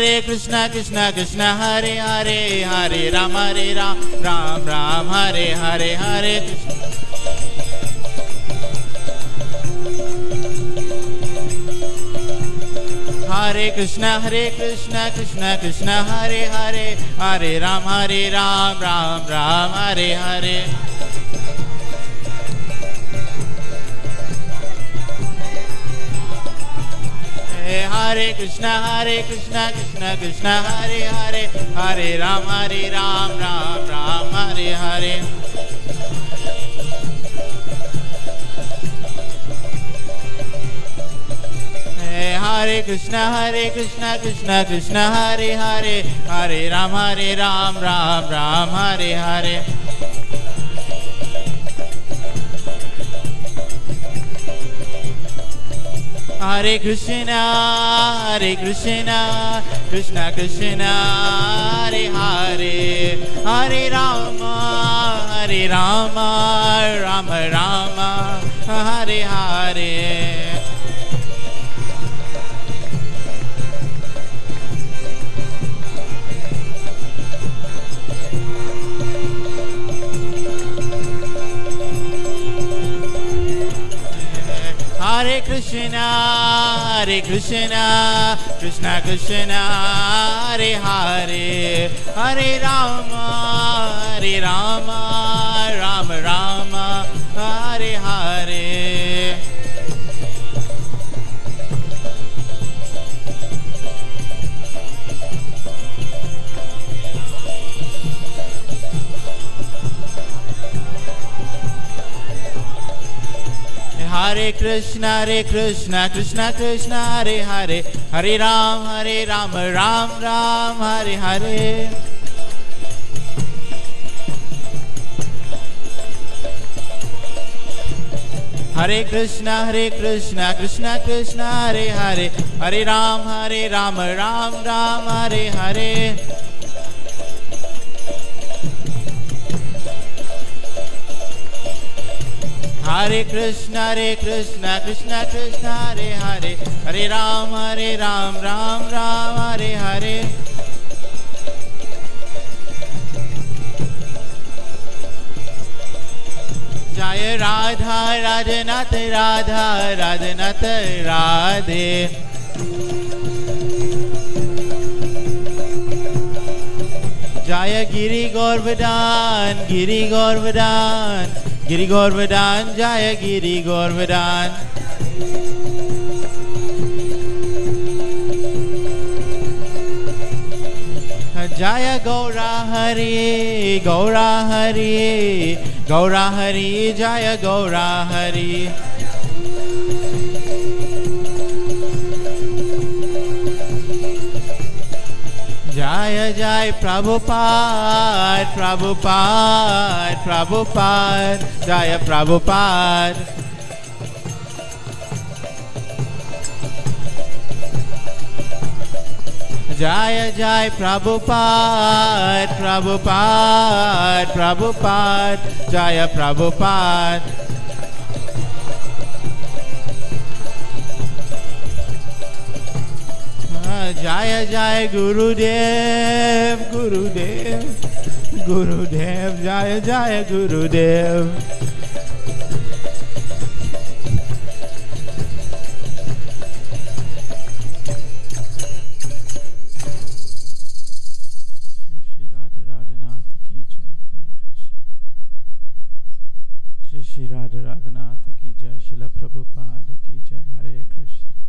Krishna Krishna, Hare Hare, Hare Ram, Ram Ram, Hare Hare, Hare Krishna. Hare Krishna, Krishna Krishna, Hare Hare, Hare Ram, Ram Ram, Hare Hare. Hare Krishna, Krishna Krishna, Hare Hare, Hare Ram, Ram Ram, Hare Hare. Hare Krishna, Krishna Krishna, Hare Hare, Hare Ram, Ram Ram, Hare Hare. Hare Krishna, Krishna Krishna, Hare Hare, Hare Rama, Rama Rama, Hare Hare. Hare Krishna, Krishna Krishna, Hare Hare, Hare Rama, Rama Rama, Hare Hare. Hare Krishna, Krishna Krishna, Hare Hare, Hare Ram, Ram Ram, Hare Hare. Hare Krishna, Krishna Krishna, Hare Hare, Hare Ram, Ram Ram, Hare Hare. Hare Krishna, Krishna Krishna, Hare Hare, Hare Ram, Ram Ram, Hare Hare. Jaya Radha, Radhanath, Radha, Radhanath, Radhe. Jaya Giri Govardhan, Giri Govardhan, Giri Govardhan, Jaya Giri Govardhan. Jaya Gaura Hari, Gaura Hari, Gaura Hari, Jaya Gaura Hari. Jaya Jai Prabhupada, Prabhupada, Prabhupada, Jaya Prabhupada. Jaya Jai Prabhupada, Prabhupada, Prabhupada, Jaya Prabhupada. Jaya Jai Gurudev, Gurudev, Gurudev, Jaya Jaya Gurudev. Shri Radha Radhanath ki jai, Srila Prabhupada ki jai, Hare Krishna.